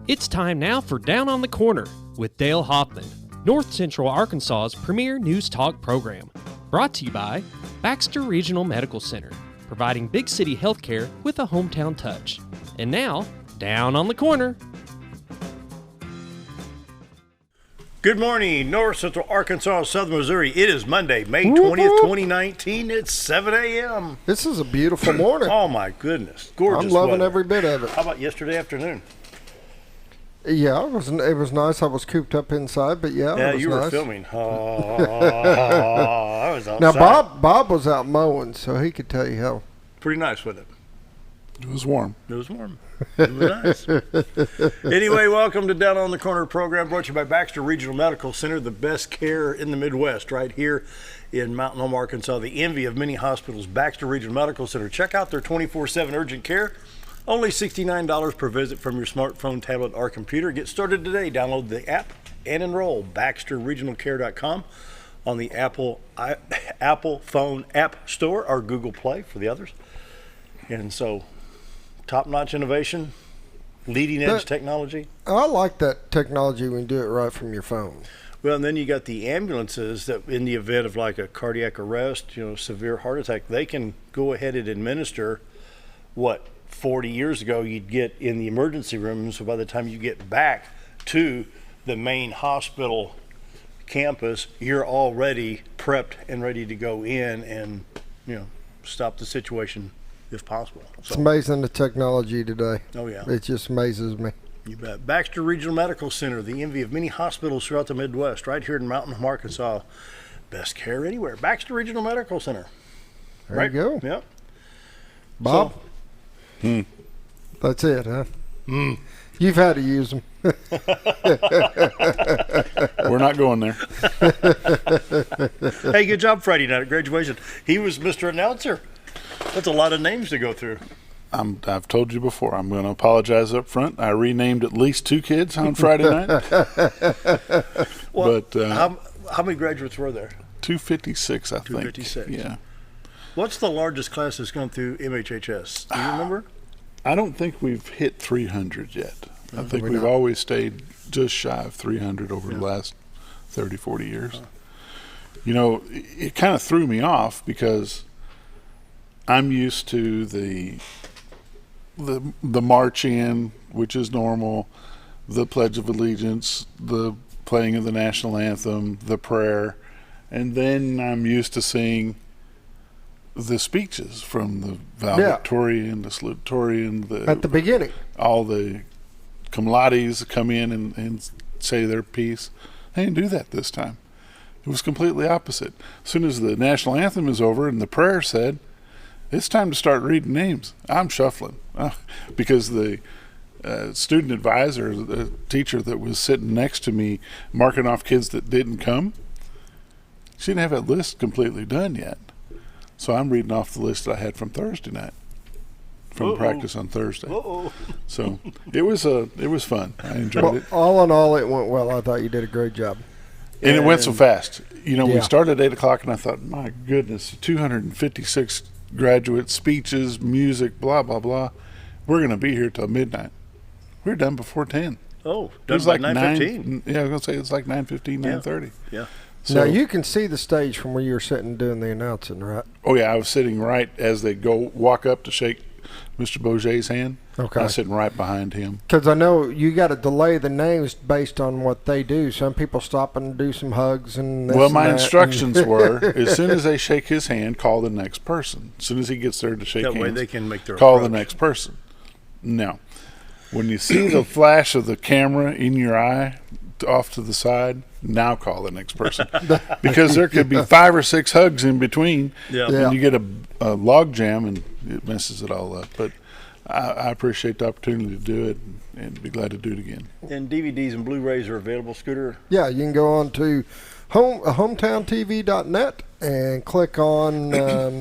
It's time now for Down on the Corner with Dale Hoffman, North Central Arkansas's premier news talk program. Brought to you by Baxter Regional Medical Center, providing big city healthcare with a hometown touch. And now, Down on the Corner. Good morning, North Central Arkansas, Southern Missouri. It is Monday, May 20th, 2019. It's 7 a.m. This is a beautiful morning. Oh, my goodness. Gorgeous I'm loving weather. every bit of it. How about yesterday afternoon? Yeah, it was nice. I was cooped up inside, but yeah, it was you were nice. filming. Oh, I was outside. Now, Bob was out mowing, so he could tell you how. Pretty nice with it. It was warm. It was warm. It was nice. Anyway, welcome to Down on the Corner program, brought to you by Baxter Regional Medical Center, the best care in the Midwest, right here in Mountain Home, Arkansas, the envy of many hospitals, Baxter Regional Medical Center. Check out their 24/7 urgent care. Only $69 per visit from your smartphone, tablet, or computer. Get started today. Download the app and enroll. BaxterRegionalCare.com on the Apple phone app store or Google Play for the others. And so, top-notch innovation, leading-edge technology. I like that technology when you do it right from your phone. Well, and then you got the ambulances that in the event of like a cardiac arrest, severe heart attack, they can go ahead and administer what 40 years ago you'd get in the emergency room. So by the time you get back to the main hospital campus, you're already prepped and ready to go in and, stop the situation if possible. So, it's amazing the technology today. Oh, yeah. It just amazes me. You bet. Baxter Regional Medical Center, the envy of many hospitals throughout the Midwest, right here in Mountain Home, Arkansas. Best care anywhere. Baxter Regional Medical Center. There you go. Yep. Bob? That's it, huh? You've had to use them. We're not going there. Hey, good job Friday night at graduation. He was Mr. Announcer. That's a lot of names to go through. I've told you before. I'm going to apologize up front. I renamed at least 2 kids on Friday night. Well, but how many graduates were there? 256, I think. 256. Yeah. What's the largest class that's gone through MHHS? Do you remember? I don't think we've hit 300 yet. I think we've always stayed just shy of 300 over the last 30, 40 years. It kind of threw me off because I'm used to the march in, which is normal, the Pledge of Allegiance, the playing of the national anthem, the prayer, and then I'm used to seeing the speeches from the valedictorian, the salutatorian, at the beginning. All the cum laudes come in and say their piece. They didn't do that this time. It was completely opposite. As soon as the national anthem is over and the prayer said, it's time to start reading names. I'm shuffling because the student advisor, the teacher that was sitting next to me marking off kids that didn't come, she didn't have that list completely done yet. So I'm reading off the list that I had from Thursday night, from practice on Thursday. So it was fun. I enjoyed it. All in all, it went well. I thought you did a great job. And it went so fast. We started at 8 o'clock, and I thought, my goodness, 256 graduate speeches, music, blah, blah, blah. We're going to be here till midnight. We were done before 10. Oh, done by 9:15. Yeah, I was going to say it's like 9:15, 9:30. Yeah. So, now, you can see the stage from where you were sitting doing the announcing, right? Oh, yeah. I was sitting right as they walk up to shake Mr. Boget's hand. Okay. I was sitting right behind him. Because I know you got to delay the names based on what they do. Some people stop and do some hugs and this Well, and my that. instructions were, as soon as they shake his hand, call the next person. As soon as he gets there to shake hands, that way they can make their call approach. the next person. Now, when you see the flash of the camera in your eye off to the side, now call the next person. Because there could be 5 or 6 hugs in between, and you get a log jam, and it messes it all up. But I appreciate the opportunity to do it and be glad to do it again. And DVDs and Blu-rays are available, Scooter? Yeah, you can go on to hometowntv.net and click on,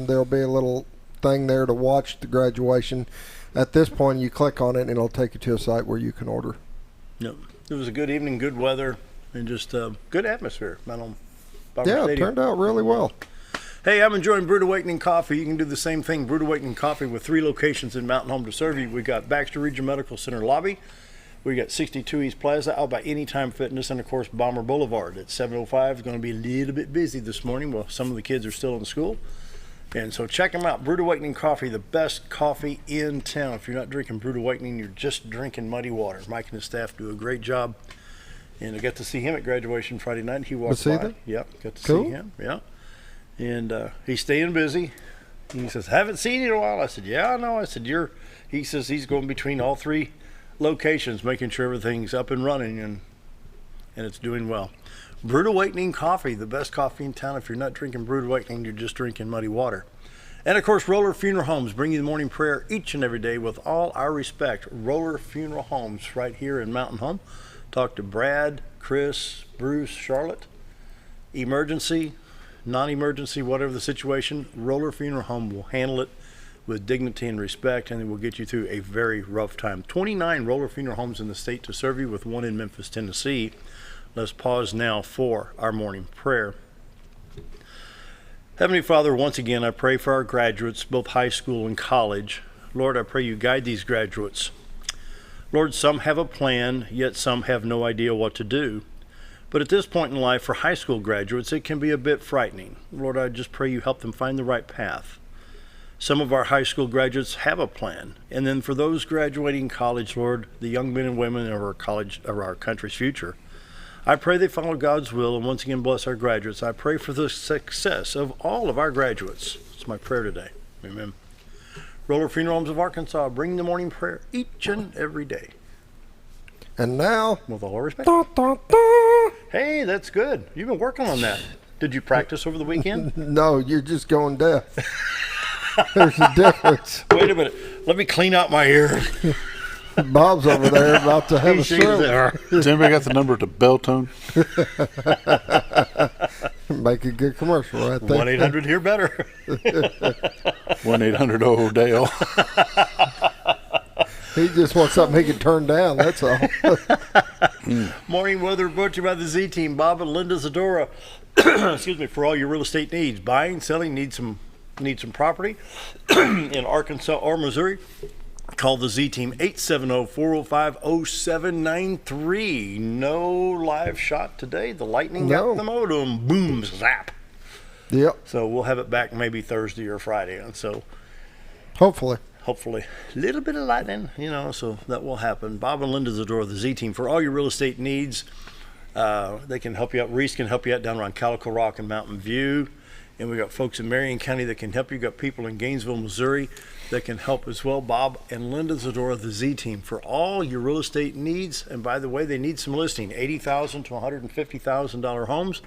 there'll be a little thing there to watch the graduation. At this point, you click on it, and it'll take you to a site where you can order. Yep. It was a good evening, good weather, and just good atmosphere. Yeah, it turned out really well. Hey, I'm enjoying Brewed Awakening Coffee. You can do the same thing. Brewed Awakening Coffee with 3 locations in Mountain Home to serve you. We got Baxter Regional Medical Center lobby. We got 62 East Plaza out by Anytime Fitness, and of course Bomber Boulevard at 705. It's going to be a little bit busy this morning. Well, some of the kids are still in school. And so check them out. Brewed Awakening Coffee, the best coffee in town. If you're not drinking Brewed Awakening, you're just drinking muddy water. Mike and his staff do a great job. And I got to see him at graduation Friday night. He walked by. Them? Yep, got to Cool. see him. Yeah. And he's staying busy. And he says, haven't seen you in a while. I said, yeah, I know. I said, he says he's going between all 3 locations, making sure everything's up and running, and it's doing well. Brewed Awakening Coffee, the best coffee in town. If you're not drinking Brewed Awakening, you're just drinking muddy water. And of course, Roller Funeral Homes, bring you the morning prayer each and every day with all our respect. Roller Funeral Homes right here in Mountain Home. Talk to Brad, Chris, Bruce, Charlotte. Emergency, non-emergency, whatever the situation, Roller Funeral Home will handle it with dignity and respect, and it will get you through a very rough time. 29 Roller Funeral Homes in the state to serve you, with 1 in Memphis, Tennessee. Let's pause now for our morning prayer. Heavenly Father, once again, I pray for our graduates, both high school and college. Lord, I pray you guide these graduates. Lord, some have a plan, yet some have no idea what to do. But at this point in life, for high school graduates, it can be a bit frightening. Lord, I just pray you help them find the right path. Some of our high school graduates have a plan. And then for those graduating college, Lord, the young men and women of our country's future, I pray they follow God's will and once again bless our graduates. I pray for the success of all of our graduates. It's my prayer today. Amen. Roller Funeral Homes of Arkansas, bring the morning prayer each and every day. And now, with all respect. da, da, da. Hey, that's good. You've been working on that. Did you practice over the weekend? No, you're just going deaf. There's a difference. Wait a minute. Let me clean out my ear. Bob's over there about to have a stroke. Has anybody got the number to Beltone? Make a good commercial, right there. 1-800 Hear Better. 1-800-OH-DALE. He just wants something he can turn down, that's all. Morning weather brought to you by the Z Team. Bob and Linda Zadora. Excuse me, for all your real estate needs. Buying, selling, need some property in Arkansas or Missouri. Call the Z Team, 870-405-0793. No live shot today. The lightning got the modem. Boom, zap. Yep. So we'll have it back maybe Thursday or Friday. And so hopefully. A little bit of lightning, so that will happen. Bob and Linda Zadora, the Z Team, for all your real estate needs. They can help you out. Reese can help you out down around Calico Rock and Mountain View. And we got folks in Marion County that can help you. Got people in Gainesville, Missouri that can help as well. Bob and Linda Zadora, the Z Team, for all your real estate needs. And by the way, they need some listing. $80,000 to $150,000 homes,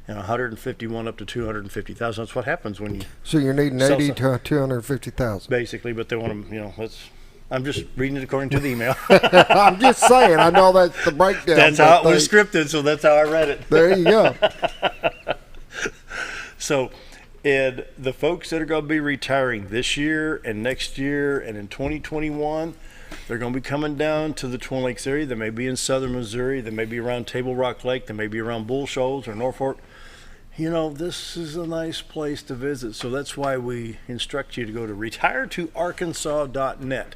and 151 up to 250,000. That's what happens when you. So you're needing 80 to 250,000. Basically, but they want them. I'm just reading it according to the email. I'm just saying. I know that's the breakdown. That's how it was scripted, so that's how I read it. There you go. So, and the folks that are going to be retiring this year and next year and in 2021, they're going to be coming down to the Twin Lakes area. They may be in southern Missouri. They may be around Table Rock Lake. They may be around Bull Shoals or Norfolk. This is a nice place to visit. So that's why we instruct you to go to retiretoarkansas.net.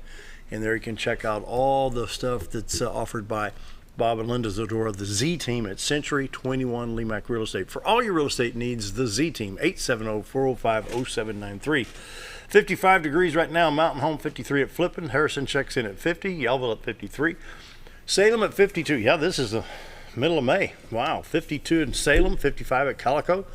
And there you can check out all the stuff that's offered by Bob and Linda Zadora, the Z Team at Century 21 Lemac Real Estate. For all your real estate needs, the Z Team, 870-405-0793. 55 degrees right now, Mountain Home 53 at Flippin. Harrison checks in at 50, Yellville at 53. Salem at 52. Yeah, this is the middle of May. Wow, 52 in Salem, 55 at Calico.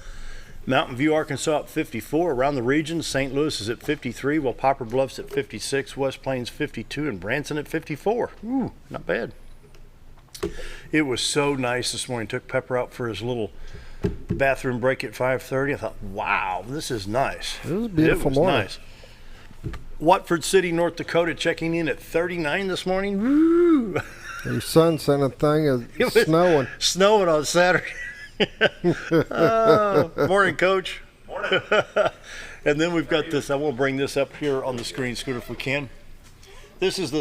Mountain View, Arkansas at 54. Around the region, St. Louis is at 53, while Poplar Bluff's at 56, West Plains 52, and Branson at 54. Ooh, not bad. It was so nice this morning. Took Pepper out for his little bathroom break at 5:30. I thought, wow, this is nice. It was a beautiful morning. Nice. Watford City, North Dakota, checking in at 39 this morning. Woo! Your son sent a thing of snowing. Snowing on Saturday. Morning, Coach. Morning. And then we've got this. I want to bring this up here on the screen, Scooter, if we can. This is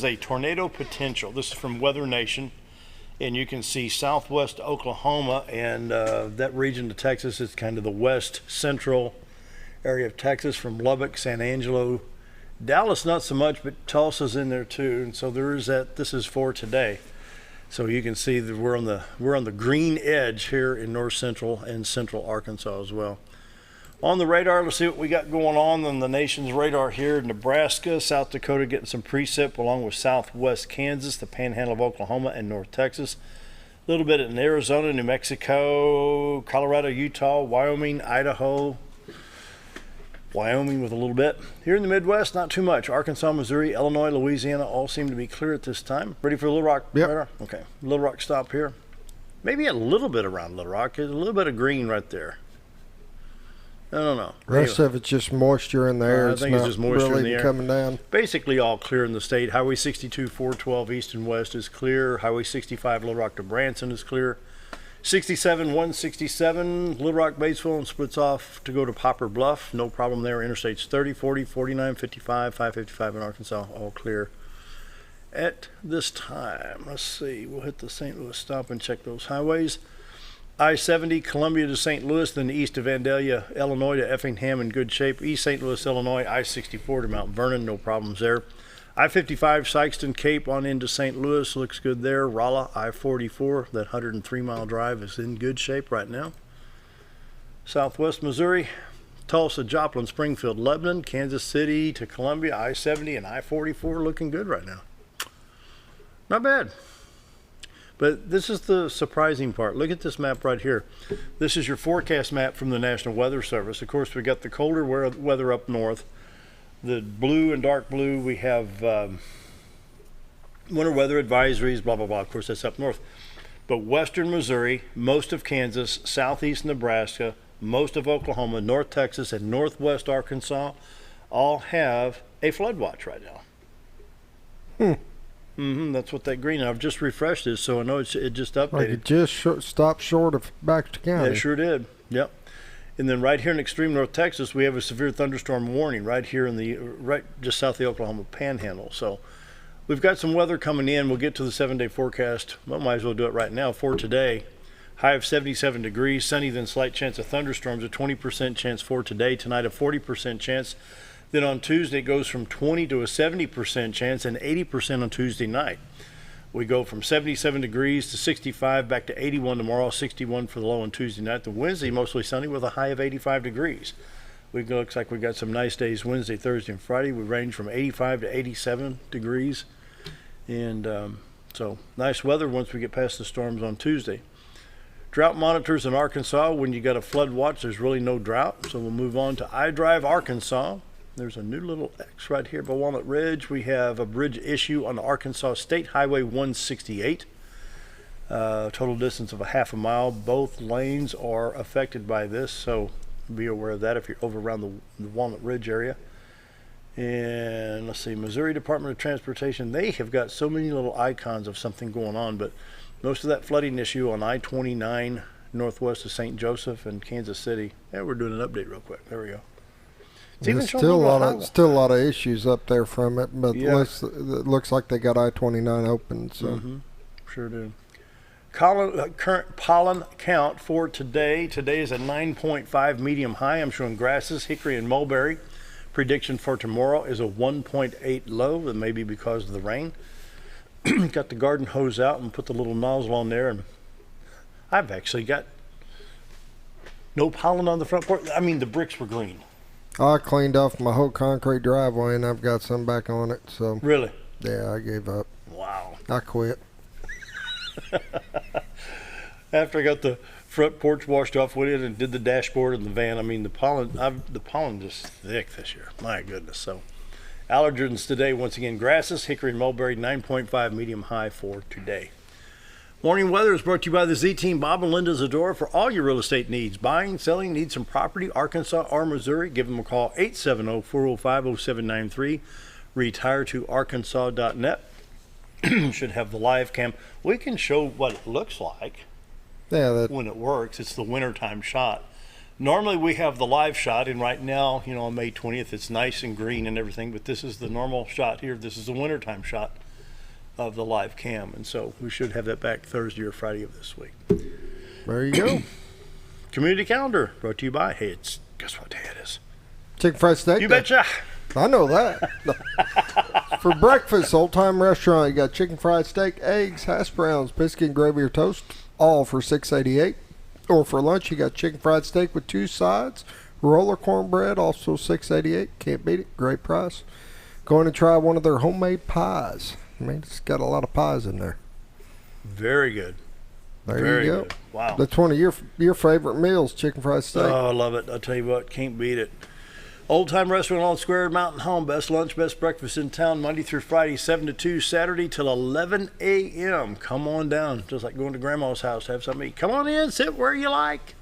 a tornado potential. This is from Weather Nation. And you can see southwest Oklahoma and that region of Texas is kind of the west central area of Texas, from Lubbock, San Angelo, Dallas not so much, but Tulsa's in there too. And so there is that. This is for today. So you can see that we're on the green edge here in north central and central Arkansas as well. On the radar, let's see what we got going on the nation's radar here. Nebraska, South Dakota getting some precip, along with southwest Kansas, the panhandle of Oklahoma, and north Texas. A little bit in Arizona, New Mexico, Colorado, Utah, Wyoming, Idaho. Wyoming with a little bit. Here in the Midwest, not too much. Arkansas, Missouri, Illinois, Louisiana all seem to be clear at this time. Ready for Little Rock? Yep. Radar? Okay. Little Rock stop here. Maybe a little bit around Little Rock. There's a little bit of green right there. I don't know. Rest of it's just moisture in the air. I think it's just moisture really in the air. coming down. Basically all clear in the state. Highway 62, 412 east and west is clear. Highway 65, Little Rock to Branson is clear. 67, 167, Little Rock, Batesville, and splits off to go to Poplar Bluff. No problem there. Interstates 30, 40, 49, 55, 555 in Arkansas, all clear at this time. Let's see. We'll hit the St. Louis stop and check those highways. I-70, Columbia to St. Louis, then east of Vandalia, Illinois to Effingham in good shape. East St. Louis, Illinois, I-64 to Mount Vernon, no problems there. I-55, Sykeston, Cape on into St. Louis, looks good there. Rolla, I-44, that 103-mile drive is in good shape right now. Southwest Missouri, Tulsa, Joplin, Springfield, Lebanon, Kansas City to Columbia, I-70 and I-44 looking good right now. Not bad. But this is the surprising part. Look at this map right here. This is your forecast map from the National Weather Service. Of course, we got the colder weather up north. The blue and dark blue, we have winter weather advisories, blah, blah, blah. Of course, that's up north. But western Missouri, most of Kansas, southeast Nebraska, most of Oklahoma, north Texas, and northwest Arkansas all have a flood watch right now. That's what that green. I've just refreshed it, so I know it just updated. Like it just stopped short of Baxter County. It sure did. Yep. And then right here in extreme north Texas, we have a severe thunderstorm warning right here in the right just south of the Oklahoma Panhandle. So we've got some weather coming in. We'll get to the 7-day forecast. Well, might as well do it right now for today. High of 77 degrees, sunny, then slight chance of thunderstorms. A 20% chance for today. Tonight, a 40% chance. Then on Tuesday, it goes from 20 to a 70% chance, and 80% on Tuesday night. We go from 77 degrees to 65, back to 81 tomorrow, 61 for the low on Tuesday night. The Wednesday, mostly sunny with a high of 85 degrees. Looks like we got some nice days Wednesday, Thursday, and Friday. We range from 85 to 87 degrees. And so nice weather once we get past the storms on Tuesday. Drought monitors in Arkansas. When you got a flood watch, there's really no drought. So we'll move on to iDrive Arkansas. There's a new little X right here by Walnut Ridge. We have a bridge issue on the Arkansas State Highway 168. Total distance of a half a mile. Both lanes are affected by this, so be aware of that if you're over around the Walnut Ridge area. And let's see, Missouri Department of Transportation, they have got so many little icons of something going on, but most of that flooding issue on I-29 northwest of St. Joseph and Kansas City. Yeah, we're doing an update real quick. There we go. There's still a lot of issues up there from it, but Yeah. it looks like they got I-29 open. So Sure do. Current pollen count for today. Today is a 9.5 medium high. I'm showing grasses, hickory, and mulberry. Prediction for tomorrow is a 1.8 low. That may be because of the rain. Got the garden hose out and put the little nozzle on there, and I've actually got no pollen on the front porch. I mean, the bricks were green. I cleaned off my whole concrete driveway, and I've got some back on it. So Really? yeah, I gave up. Wow. I quit. After I got the front porch washed off with it and did the dashboard and the van, I mean, the pollen just thick this year. My goodness. So allergens today, once again, grasses, hickory, and mulberry, 9.5 medium high for today. Morning weather is brought to you by the Z-Team, Bob and Linda Zadora, for all your real estate needs. Buying, selling, need some property, Arkansas or Missouri, give them a call, 870-405-0793. Retirettoarkansas.net. Should have the live cam. We can show what it looks like Yeah, when it works. It's the wintertime shot. Normally we have the live shot, and right now, on May 20th, it's nice and green and everything, but this is the normal shot here. This is the wintertime shot. of the live cam. And so we should have that back Thursday or Friday of this week. There you go. Community calendar brought to you by, hey, guess what day it is? Chicken fried steak. You betcha. I know that. For breakfast, Old Time Restaurant, you got chicken fried steak, eggs, hash browns, biscuit and gravy or toast, all for $6.88. Or for lunch, you got chicken fried steak with 2 sides, roller cornbread, also $6.88. Can't beat it. Great price. Going to try one of their homemade pies. I mean, it's got a lot of pies in there. Very good. There you go. Good. Wow. That's one of your favorite meals, chicken fried steak. Oh, I love it. I'll tell you what, can't beat it. Old Time Restaurant on Square, Mountain Home. Best lunch, best breakfast in town, Monday through Friday, 7 to 2, Saturday till 11 a.m. Come on down. Just like going to Grandma's house, have something to eat. Come on in, sit where you like.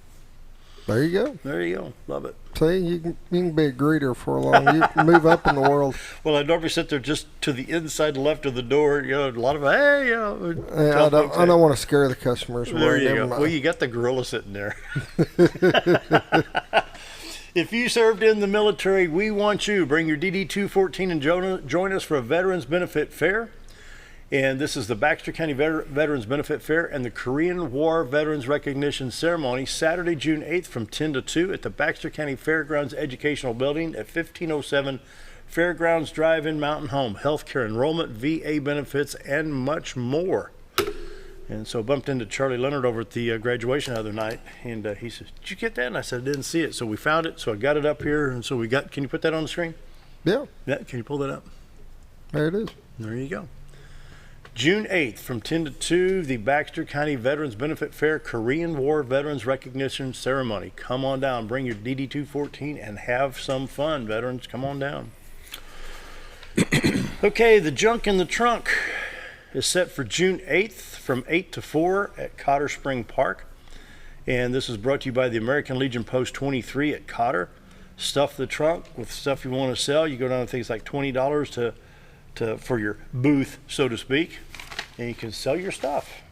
There you go. There you go. Love it. See, you can be a greeter for a long. You can move up in the world. Well, I normally sit there just to the inside left of the door. You know, a lot of, hey, you know. Yeah, I don't want to scare the customers. There you go. Well, you got the gorilla sitting there. If you served in the military, we want you. Bring your DD-214 and join us for a Veterans Benefit Fair. And this is the Baxter County Veterans Benefit Fair and the Korean War Veterans Recognition Ceremony, Saturday, June 8th from 10 to 2 at the Baxter County Fairgrounds Educational Building at 1507 Fairgrounds Drive in Mountain Home. Healthcare enrollment, VA benefits, and much more. And so bumped into Charlie Leonard over at the graduation the other night, and he said, "Did you get that?" And I said, "I didn't see it." So we found it, so I got it up here, and so can you put that on the screen? Yeah. Yeah, can you pull that up? There it is. There you go. June 8th from 10 to 2, the Baxter County Veterans Benefit Fair Korean War Veterans Recognition Ceremony. Come on down, bring your DD-214 and have some fun, veterans. Come on down. Okay, the Junk in the Trunk is set for June 8th from 8 to 4 at Cotter Spring Park. And this is brought to you by the American Legion Post 23 at Cotter. Stuff the trunk with stuff you want to sell. You go down to things like $20 for your booth, so to speak, and you can sell your stuff.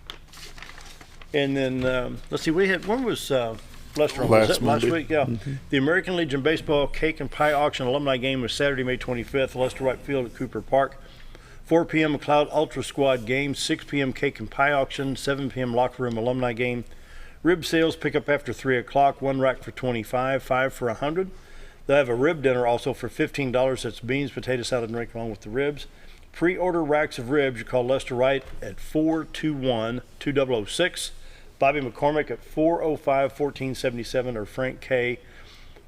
And then let's see, when was Lester on? Was that last week? Yeah. Mm-hmm. The American Legion Baseball Cake and Pie Auction Alumni Game was Saturday, May 25th, Lester Wright Field at Cooper Park. 4 p.m. McLeod Ultra Squad Game, 6 p.m. Cake and Pie Auction, 7 p.m. Locker Room Alumni Game. Rib sales pick up after 3 o'clock, 1 rack for $25, 5 for $100. They'll have a rib dinner also for $15. That's beans, potato salad, and drink along with the ribs. Pre-order racks of ribs. You call Lester Wright at 421-2006, Bobby McCormick at 405-1477, or Frank K.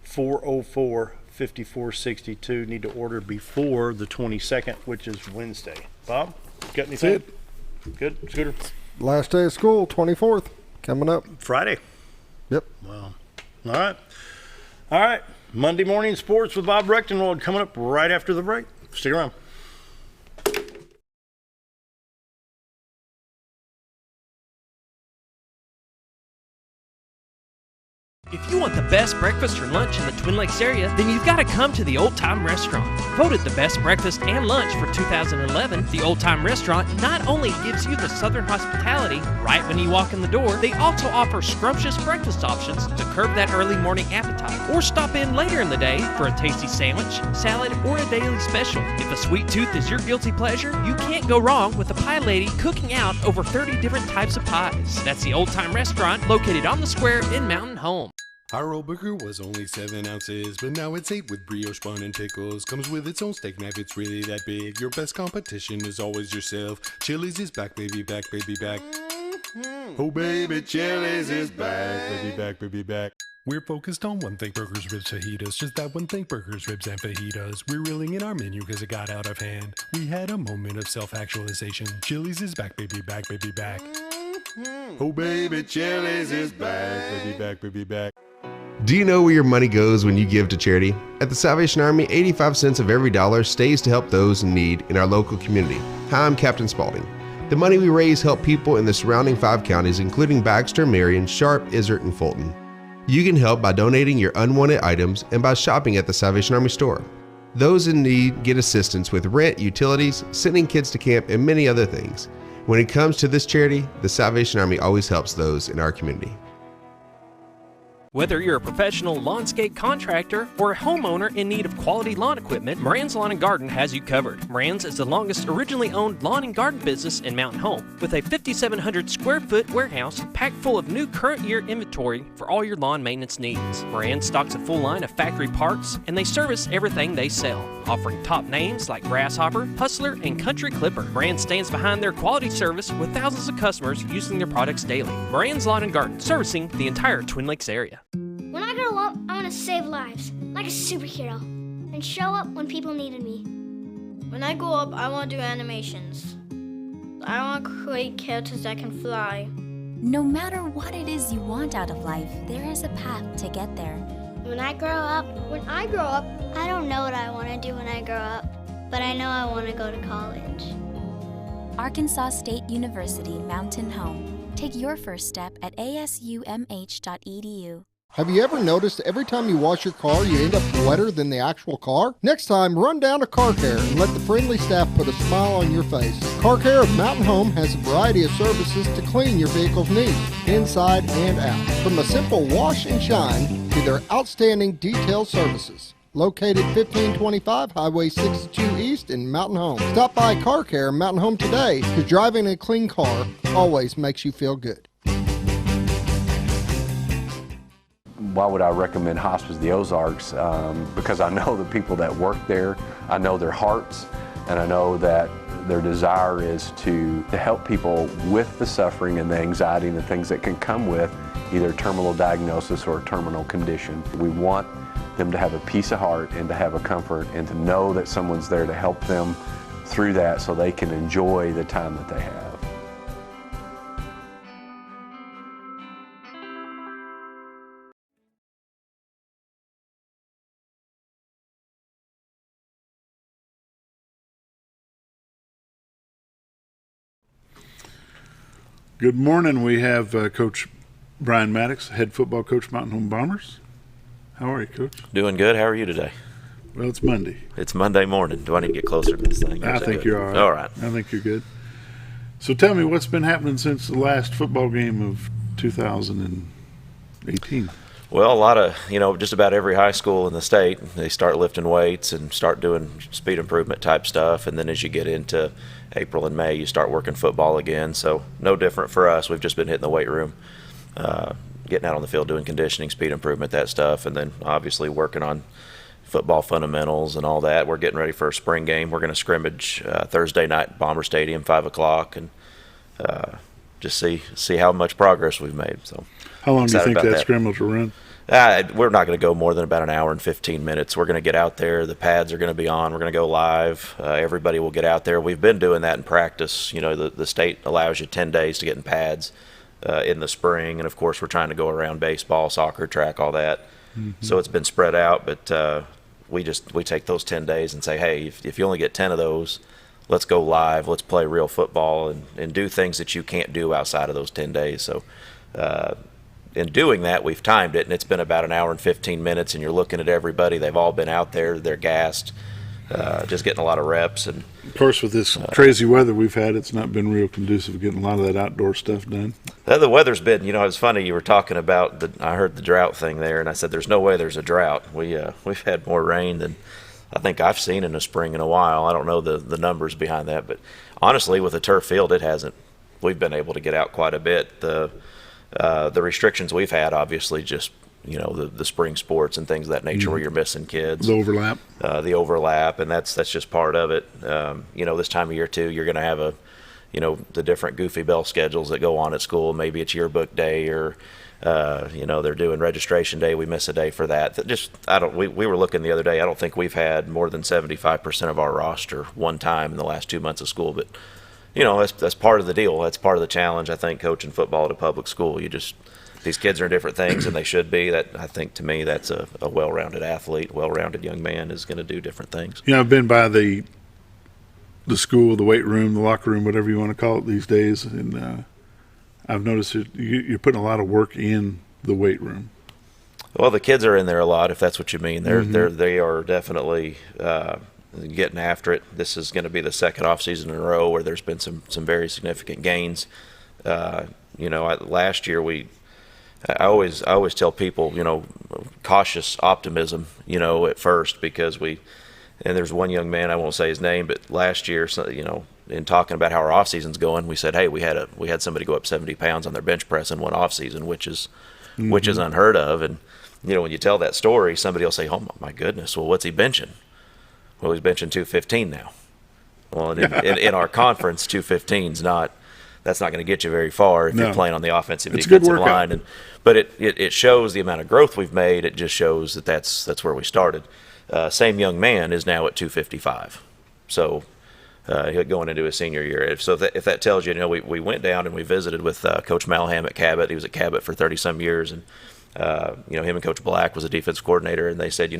404-5462. Need to order before the 22nd, which is Wednesday. Bob, got anything? That's it. Good, Scooter? Last day of school, 24th, coming up. Friday. Yep. Wow. All right. Monday morning sports with Bob Recktenwald coming up right after the break. Stick around. If you want the best breakfast or lunch in the Twin Lakes area, then you've got to come to the Old Time Restaurant. Voted the best breakfast and lunch for 2011, the Old Time Restaurant not only gives you the Southern hospitality right when you walk in the door, they also offer scrumptious breakfast options to curb that early morning appetite. Or stop in later in the day for a tasty sandwich, salad, or a daily special. If a sweet tooth is your guilty pleasure, you can't go wrong with a pie lady cooking out over 30 different types of pies. That's the Old Time Restaurant located on the square in Mountain Home. Our old burger was only 7 ounces, but now it's 8 with brioche bun and pickles. Comes with its own steak knife, it's really that big. Your best competition is always yourself. Chili's is back, baby, back, baby, back. Oh, baby, Chili's is back, baby, back, baby, back. We're focused on one thing, burgers, ribs, fajitas. Just that one thing, burgers, ribs, and fajitas. We're reeling in our menu because it got out of hand. We had a moment of self-actualization. Chili's is back, baby, back, baby, back. Oh, baby, Chili's is back, baby, back, baby, back. Do you know where your money goes when you give to charity? At the Salvation Army, 85 cents of every dollar stays to help those in need in our local community. Hi, I'm Captain Spaulding. The money we raise help people in the surrounding 5 counties, including Baxter, Marion, Sharp, Izzard, and Fulton. You can help by donating your unwanted items and by shopping at the Salvation Army store. Those in need get assistance with rent, utilities, sending kids to camp, and many other things. When it comes to this charity, the Salvation Army always helps those in our community. Whether you're a professional landscape contractor or a homeowner in need of quality lawn equipment, Moran's Lawn & Garden has you covered. Moran's is the longest originally owned lawn and garden business in Mountain Home, with a 5,700 square foot warehouse packed full of new current year inventory for all your lawn maintenance needs. Moran's stocks a full line of factory parts, and they service everything they sell, offering top names like Grasshopper, Hustler, and Country Clipper. Moran stands behind their quality service with thousands of customers using their products daily. Moran's Lawn & Garden, servicing the entire Twin Lakes area. When I grow up, I want to save lives, like a superhero, and show up when people needed me. When I grow up, I want to do animations. I want to create characters that can fly. No matter what it is you want out of life, there is a path to get there. When I grow up, I don't know what I want to do when I grow up, but I know I want to go to college. Arkansas State University Mountain Home. Take your first step at asumh.edu. Have you ever noticed every time you wash your car, you end up wetter than the actual car? Next time, run down to Car Care and let the friendly staff put a smile on your face. Car Care of Mountain Home has a variety of services to clean your vehicle's needs, inside and out. From a simple wash and shine to their outstanding detail services. Located 1525 Highway 62 East in Mountain Home. Stop by Car Care Mountain Home today, because driving a clean car always makes you feel good. Why would I recommend Hospice of the Ozarks? Because I know the people that work there, I know their hearts, and I know that their desire is to help people with the suffering and the anxiety and the things that can come with either terminal diagnosis or a terminal condition. We want them to have a peace of heart and to have a comfort and to know that someone's there to help them through that so they can enjoy the time that they have. Good morning. We have Coach Bryan Mattox, head football coach, Mountain Home Bombers. How are you, Coach? Doing good. How are you today? Well, it's Monday. It's Monday morning. Do I need to get closer to this thing? I think you're all right. All right. I think you're good. So tell me, what's been happening since the last football game of 2018? Well, a lot of, just about every high school in the state, they start lifting weights and start doing speed improvement type stuff. And then as you get into April and May, you start working football again. So no different for us. We've just been hitting the weight room, getting out on the field, doing conditioning, speed improvement, that stuff. And then obviously working on football fundamentals and all that. We're getting ready for a spring game. We're going to scrimmage Thursday night at Bomber Stadium, 5 o'clock, and just see how much progress we've made. So how long do you think that scrimmage will run? We're not going to go more than about an hour and 15 minutes. We're going to get out there. The pads are going to be on. We're going to go live. Everybody will get out there. We've been doing that in practice. The state allows you 10 days to get in pads in the spring. And, of course, we're trying to go around baseball, soccer, track, all that. Mm-hmm. So it's been spread out. But we take those 10 days and say, hey, if you only get 10 of those, let's go live. Let's play real football and do things that you can't do outside of those 10 days. So in doing that, we've timed it, and it's been about an hour and 15 minutes, and you're looking at everybody. They've all been out there. They're gassed, just getting a lot of reps. And of course, with this crazy weather we've had, it's not been real conducive to getting a lot of that outdoor stuff done. The weather's been, it was funny. You were talking about I heard the drought thing there, and I said there's no way there's a drought. We've had more rain than I think I've seen in a spring in a while. I don't know the numbers behind that, but honestly, with a turf field, it hasn't. We've been able to get out quite a bit. The restrictions we've had, obviously, just the spring sports and things of that nature, where you're missing kids. The overlap. The overlap, and that's just part of it. This time of year too, you're going to have the different goofy bell schedules that go on at school. Maybe it's yearbook day, or they're doing registration day. We miss a day for that. We were looking the other day. I don't think we've had more than 75% of our roster one time in the last 2 months of school, but. That's part of the deal. That's part of the challenge, I think, coaching football at a public school. These kids are in different things, and they should be. I think, to me, that's a well-rounded athlete, well-rounded young man is going to do different things. I've been by the school, the weight room, the locker room, whatever you want to call it these days, and I've noticed that you're putting a lot of work in the weight room. Well, the kids are in there a lot, if that's what you mean. They are definitely getting after it. This is going to be the second off season in a row where there's been some very significant gains. Last year I always tell people, cautious optimism, at first, because and there's one young man, I won't say his name, but last year, in talking about how our off season's going, we said, hey, we had somebody go up 70 pounds on their bench press in one off season, which is unheard of. And when you tell that story, somebody will say, oh my goodness, well, what's he benching? Well, he's benching 215 now. Well, in our conference, 215's that's not going to get you very far if you're playing on the offensive defensive line. But it shows the amount of growth we've made. It just shows that's where we started. Same young man is now at 255. So going into his senior year. So if that tells you, we went down and we visited with Coach Malham at Cabot. He was at Cabot for 30-some years. And, him and Coach Black was a defense coordinator. And they said,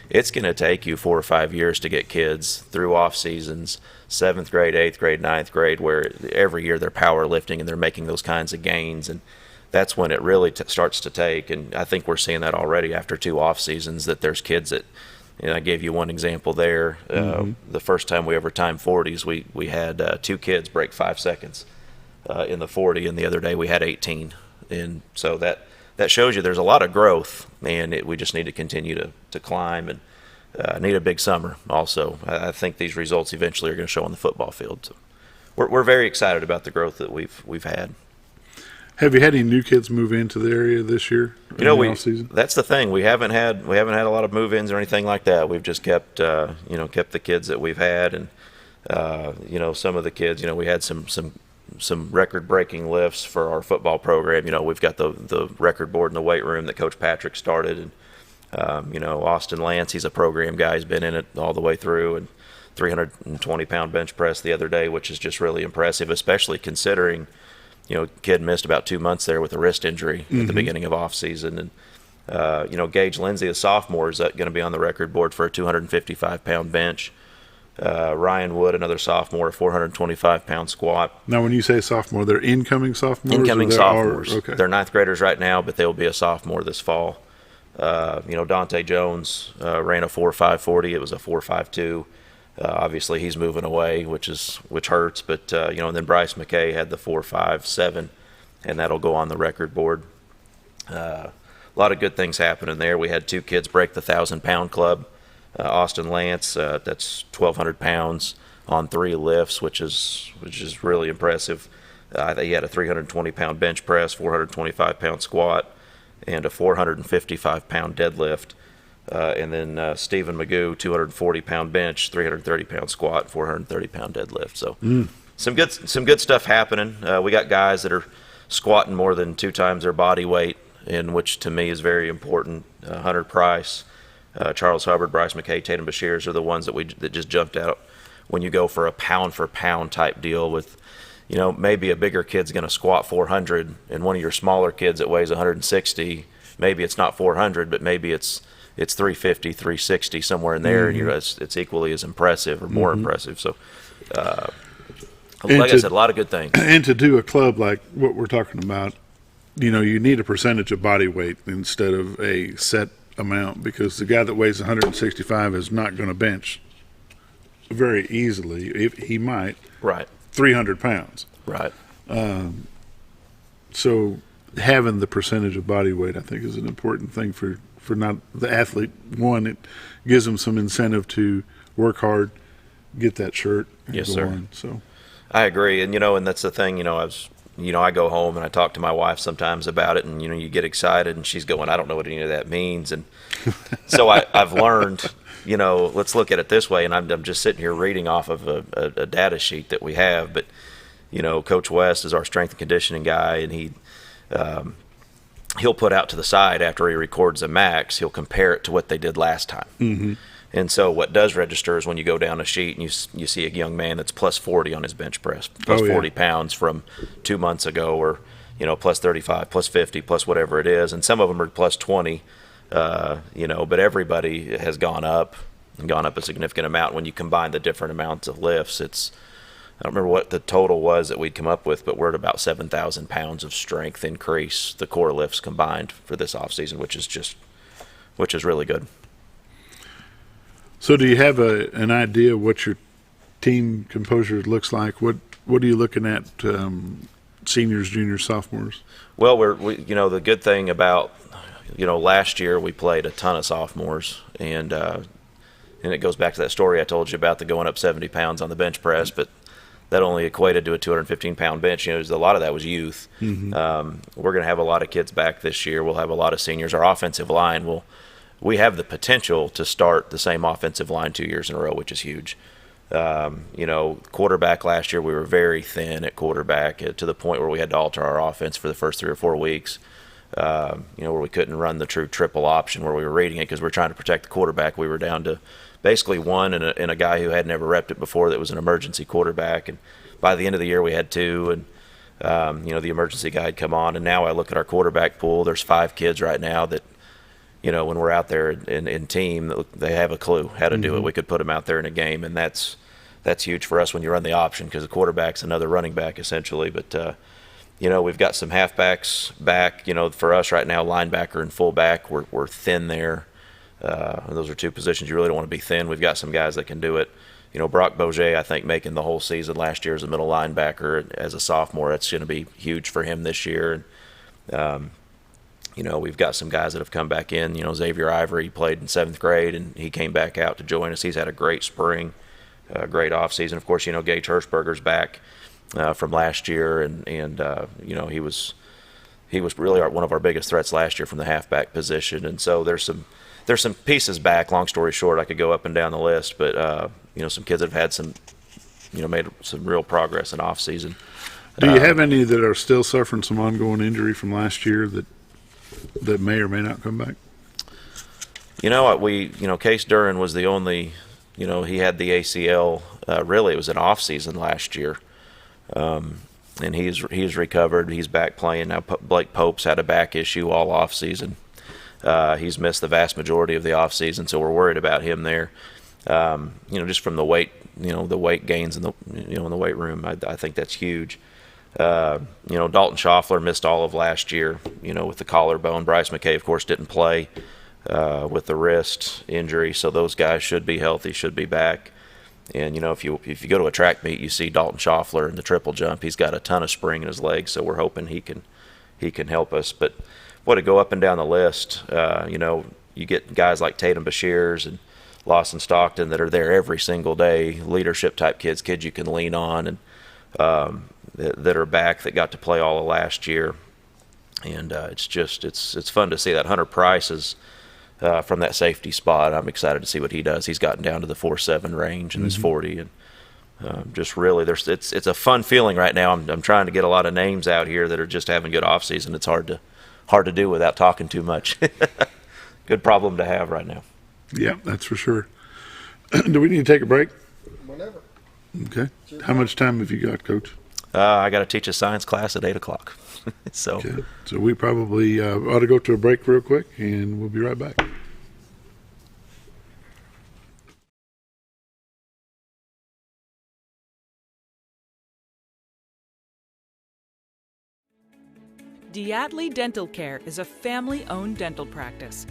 it's going to take you 4 or 5 years to get kids through off seasons, 7th grade, 8th grade, 9th grade, where every year they're powerlifting and they're making those kinds of gains. And that's when it really starts to take. And I think we're seeing that already after 2 off seasons, that there's kids that, and I gave you one example there. The first time we ever timed 40s, we had 2 kids break 5 seconds in the 40, and the other day we had 18. And so that shows you there's a lot of growth, and we just need to continue to climb, and need a big summer also. I think these results eventually are going to show on the football field. So we're very excited about the growth that we've had. Have you had any new kids move into the area this year? That's the thing. We haven't had a lot of move-ins or anything like that. We've just kept the kids that we've had, and some of the kids. We had some record-breaking lifts for our football program. We've got the record board in the weight room that Coach Patrick started, and Austin Lance, he's a program guy. He's been in it all the way through, and 320-pound bench press the other day, which is just really impressive, especially considering. Kid missed about 2 months there with a wrist injury at the beginning of off season. And, Gage Lindsay, a sophomore, is going to be on the record board for a 255-pound bench. Ryan Wood, another sophomore, a 425-pound squat. Now, when you say sophomore, they're incoming sophomores? Incoming sophomores. Okay. They're 9th graders right now, but they'll be a sophomore this fall. Dante Jones ran a 4.540. It was a 4.52. Obviously, he's moving away, which hurts. But and then Bryce McKay had the 4.57, and that'll go on the record board. A lot of good things happening there. We had 2 kids break the 1,000-pound club. Austin Lance, that's 1,200 pounds on 3 lifts, which is really impressive. He had a 320-pound bench press, 425-pound squat, and a 455-pound deadlift. And then Stephen Magoo, 240-pound bench, 330-pound squat, 430-pound deadlift. So some good stuff happening. We got guys that are squatting more than 2 times their body weight, in which to me is very important. Hunter Price, Charles Hubbard, Bryce McKay, Tatum Bashirs are the ones that just jumped out when you go for a pound-for-pound type deal with, maybe a bigger kid's going to squat 400, and one of your smaller kids that weighs 160, maybe it's not 400, but maybe it's 350, 360, somewhere in there, and it's equally as impressive or more impressive. So, I said, a lot of good things. And to do a club like what we're talking about, you need a percentage of body weight instead of a set amount, because the guy that weighs 165 is not going to bench very easily. If he might, 300 pounds. Right. So having the percentage of body weight, I think, is an important thing for not the athlete. One, it gives them some incentive to work hard, get that shirt, and yes, go sir. on. So I agree, and and that's the thing. I go home and I talk to my wife sometimes about it, and you get excited, and she's going, I don't know what any of that means, and so I've learned. Let's look at it this way, and I'm just sitting here reading off of a data sheet that we have, but Coach West is our strength and conditioning guy, and he'll put out to the side after he records a max, he'll compare it to what they did last time. Mm-hmm. And so what does register is when you go down a sheet and you see a young man that's plus 40 on his bench press, plus 40 pounds from 2 months ago, or plus 35, plus 50, plus whatever it is. And some of them are plus 20, but everybody has gone up a significant amount. When you combine the different amounts of lifts, I don't remember what the total was that we'd come up with, but we're at about 7,000 pounds of strength increase, the core lifts combined for this offseason, which is really good. So do you have an idea what your team composure looks like? What are you looking at seniors, juniors, sophomores? Well, the good thing about, last year we played a ton of sophomores, and it goes back to that story I told you about the going up 70 pounds on the bench press, but that only equated to a 215-pound bench. A lot of that was youth. Mm-hmm. We're going to have a lot of kids back this year. We'll have a lot of seniors. Our offensive line we have the potential to start the same offensive line 2 years in a row, which is huge. Quarterback last year, we were very thin at quarterback to the point where we had to alter our offense for the first 3 or 4 weeks. Where we couldn't run the true triple option where we were reading it because we were trying to protect the quarterback. We were down to basically one and a guy who had never repped it before that was an emergency quarterback. And by the end of the year, we had 2, and the emergency guy had come on. And now I look at our quarterback pool. There's 5 kids right now that, when we're out there in team, they have a clue how to do it. We could put them out there in a game, and that's huge for us when you run the option because the quarterback's another running back essentially. But we've got some halfbacks back. For us right now, linebacker and fullback, we're thin there. Those are 2 positions you really don't want to be thin. We've got some guys that can do it. Brock Boget, I think, making the whole season last year as a middle linebacker as a sophomore, that's going to be huge for him this year. And, we've got some guys that have come back in. Xavier Ivory played in 7th grade, and he came back out to join us. He's had a great spring, great offseason. Of course, Gage Hirschberger's back from last year, and he was really one of our biggest threats last year from the halfback position. And so there's some pieces back. Long story short, I could go up and down the list, but some kids that have had some, made some real progress in off season. Do you have any that are still suffering some ongoing injury from last year that may or may not come back? Case Duran was the only, he had the ACL. Really, it was an off season last year, and he's recovered. He's back playing now. Blake Pope's had a back issue all off season. He's missed the vast majority of the off season, so we're worried about him there. Just from the weight, the weight gains in the weight room, I think that's huge. Dalton Schaffler missed all of last year, with the collarbone. Bryce McKay, of course, didn't play with the wrist injury, so those guys should be healthy, should be back. And if you go to a track meet, you see Dalton Schaffler in the triple jump. He's got a ton of spring in his legs, so we're hoping he can help us. But to go up and down the list, you get guys like Tatum Bashirs and Lawson Stockton that are there every single day, leadership type kids you can lean on, and that are back that got to play all of last year. And it's fun to see that. Hunter Price is from that safety spot. I'm excited to see what he does. He's gotten down to the 4.7 range in his 40, and just really it's a fun feeling right now. I'm trying to get a lot of names out here that are just having good off season. It's hard to do without talking too much. Good problem to have right now. Yeah, that's for sure. Do we need to take a break? Whenever. Okay. How much time have you got, Coach? I got to teach a science class at 8 o'clock. So we probably ought to go to a break real quick, and we'll be right back. Diatley Dental Care is a family-owned dental practice.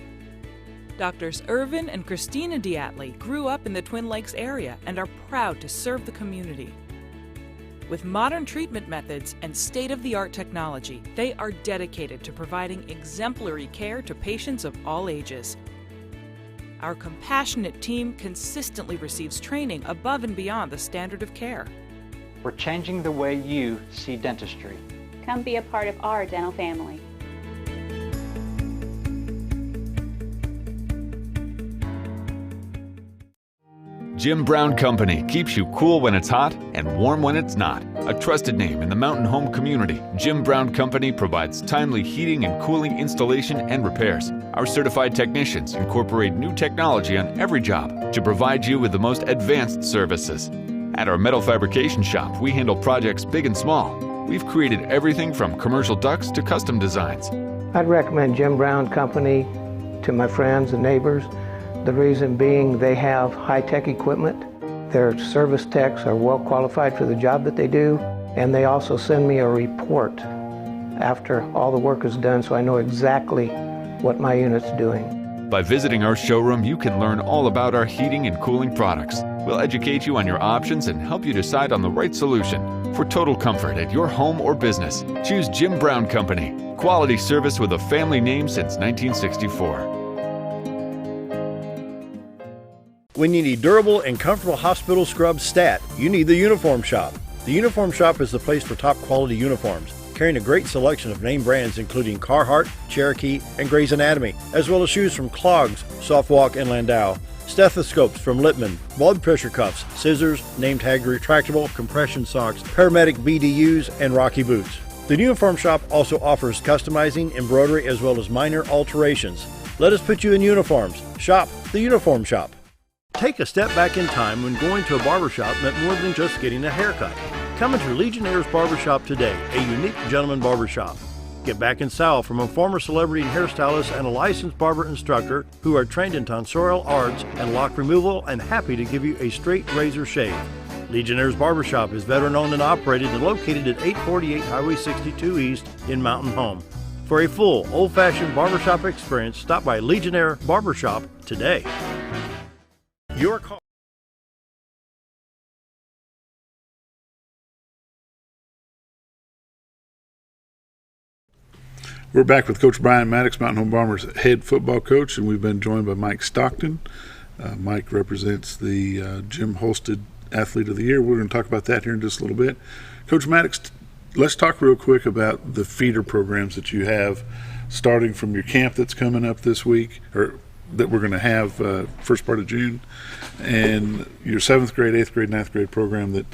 Doctors Irvin and Christina Diatley grew up in the Twin Lakes area and are proud to serve the community. With modern treatment methods and state-of-the-art technology, they are dedicated to providing exemplary care to patients of all ages. Our compassionate team consistently receives training above and beyond the standard of care. We're changing the way you see dentistry. Come be a part of our dental family. Jim Brown Company keeps you cool when it's hot and warm when it's not. A trusted name in the mountain home community, Jim Brown Company provides timely heating and cooling installation and repairs. Our certified technicians incorporate new technology on every job to provide you with the most advanced services. At our metal fabrication shop, we handle projects big and small. We've created everything from commercial ducts to custom designs. I'd recommend Jim Brown Company to my friends and neighbors. The reason being they have high-tech equipment. Their service techs are well qualified for the job that they do, and they also send me a report after all the work is done so I know exactly what my unit's doing. By visiting our showroom, you can learn all about our heating and cooling products. We'll educate you on your options and help you decide on the right solution. For total comfort at your home or business, choose Jim Brown Company. Quality service with a family name since 1964. When you need durable and comfortable hospital scrub stat, you need the Uniform Shop. The Uniform Shop is the place for top quality uniforms, carrying a great selection of name brands including Carhartt, Cherokee, and Gray's Anatomy, as well as shoes from Clogs, Softwalk, and Landau, stethoscopes from Littman, blood pressure cuffs, scissors, name tag retractable, compression socks, paramedic BDUs, and Rocky boots. The Uniform Shop also offers customizing, embroidery, as well as minor alterations. Let us put you in uniforms. Shop the Uniform Shop. Take a step back in time when going to a barbershop meant more than just getting a haircut. Come into Legionnaire's Barbershop today, a unique gentleman barbershop. Get back in style from a former celebrity hairstylist and a licensed barber instructor who are trained in tonsorial arts and lock removal and happy to give you a straight razor shave. Legionnaire's Barbershop is veteran-owned and operated and located at 848 Highway 62 East in Mountain Home. For a full, old-fashioned barbershop experience, stop by Legionnaire Barbershop today. Your call. We're back with Coach Bryan Mattox, Mountain Home Bombers head football coach, and we've been joined by Mike Stockton. Mike represents the Jim Holsted Athlete of the Year. We're going to talk about that here in just a little bit. Coach Mattox, let's talk real quick about the feeder programs that you have, starting from your camp that's coming up this week, or that we're going to have first part of June, and your 7th grade, 8th grade, 9th grade program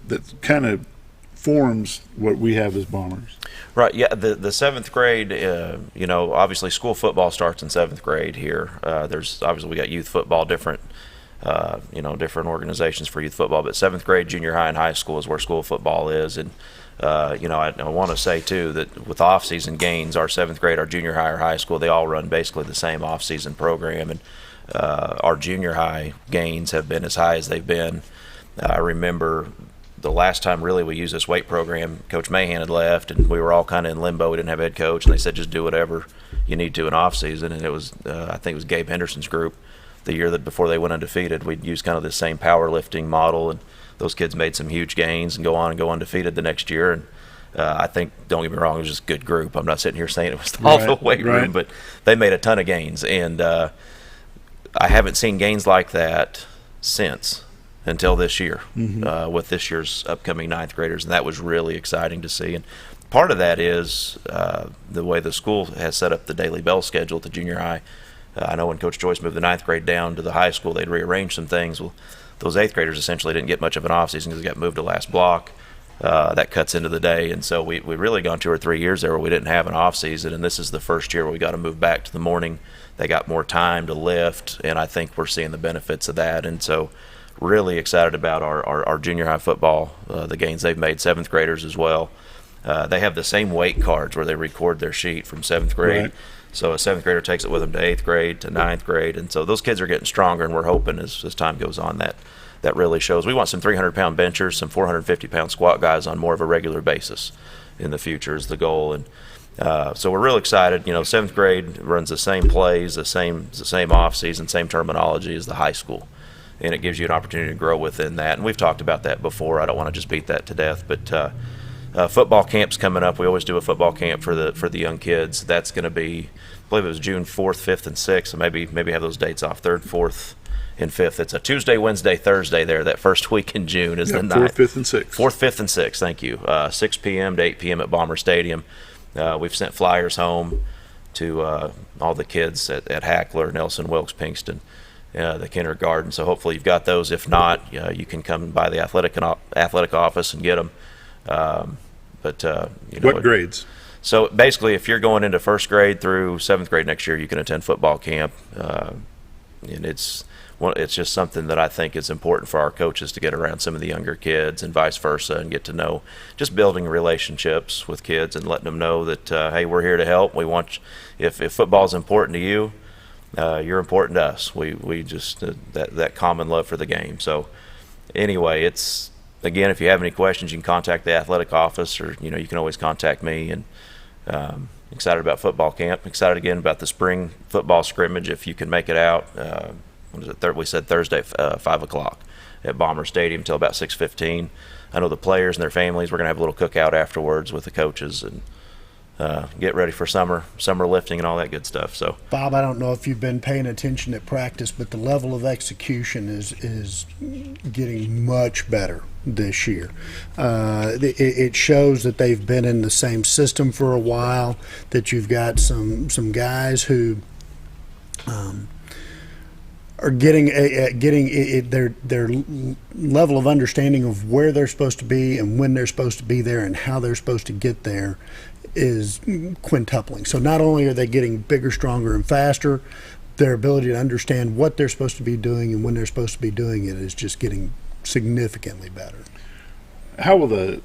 that kind of forms what we have as Bombers. Right, yeah, the 7th grade, obviously school football starts in 7th grade here. There's obviously we got youth football, different organizations for youth football, but 7th grade, junior high, and high school is where school football is. And I want to say too that with off-season gains, our 7th grade, our junior high, or high school, they all run basically the same off-season program, and our junior high gains have been as high as they've been. I remember the last time really we used this weight program, Coach Mahan had left, and we were all kind of in limbo. We didn't have a head coach, and they said just do whatever you need to in off-season. And it was, I think it was Gabe Henderson's group, the year that before they went undefeated, we'd use kind of the same powerlifting model, and those kids made some huge gains and go on and go undefeated the next year. And I think, don't get me wrong, it was just a good group. I'm not sitting here saying it was all the weight room, but they made a ton of gains. And I haven't seen gains like that since until this year, with this year's upcoming 9th graders, and that was really exciting to see. And part of that is the way the school has set up the daily bell schedule at the junior high. I know when Coach Joyce moved the 9th grade down to the high school, they'd rearrange some things. Well, those 8th graders essentially didn't get much of an off-season because they got moved to last block. That cuts into the day, and so we really gone 2 or 3 years there where we didn't have an off-season, and this is the first year where we got to move back to the morning. They got more time to lift, and I think we're seeing the benefits of that. And so really excited about our junior high football, the gains they've made, 7th graders as well. They have the same weight cards where they record their sheet from 7th grade. Right. So a 7th grader takes it with them to 8th grade, to 9th grade. And so those kids are getting stronger, and we're hoping as time goes on that really shows. We want some 300-pound benchers, some 450-pound squat guys on more of a regular basis in the future is the goal. And so we're real excited. 7th grade runs the same plays, the same off-season, same terminology as the high school. And it gives you an opportunity to grow within that. And we've talked about that before. I don't want to just beat that to death. But football camp's coming up. We always do a football camp for the young kids. That's going to be, I believe it was June 4th, 5th, and 6th. So maybe have those dates off, 3rd, 4th, and 5th. It's a Tuesday, Wednesday, Thursday there. That first week in June is the 9th. 4th, 5th, and 6th. 4th, 5th, and 6th. Thank you. 6 p.m. to 8 p.m. at Bomber Stadium. We've sent flyers home to all the kids at Hackler, Nelson, Wilkes, Pinkston, the kindergarten. So hopefully you've got those. If not, you can come by the athletic office and get them. What grades? So basically, if you're going into 1st grade through 7th grade next year, you can attend football camp. And it's just something that I think is important for our coaches to get around some of the younger kids and vice versa, and get to know, just building relationships with kids and letting them know that, hey, we're here to help. We want, if football is important to you, you're important to us. We just that common love for the game. So anyway, it's, again, if you have any questions, you can contact the athletic office, or you can always contact me. And Excited about football camp. Excited again about the spring football scrimmage if you can make it out. What is it? We said Thursday, 5 o'clock at Bomber Stadium till about 6:15. I know the players and their families, we're going to have a little cookout afterwards with the coaches and get ready for summer lifting and all that good stuff. So, Bob, I don't know if you've been paying attention at practice, but the level of execution is getting much better this year. It shows that they've been in the same system for a while, that you've got some guys who are getting their level of understanding of where they're supposed to be and when they're supposed to be there and how they're supposed to get there is quintupling. So not only are they getting bigger, stronger, and faster, their ability to understand what they're supposed to be doing and when they're supposed to be doing it is just getting significantly better. How will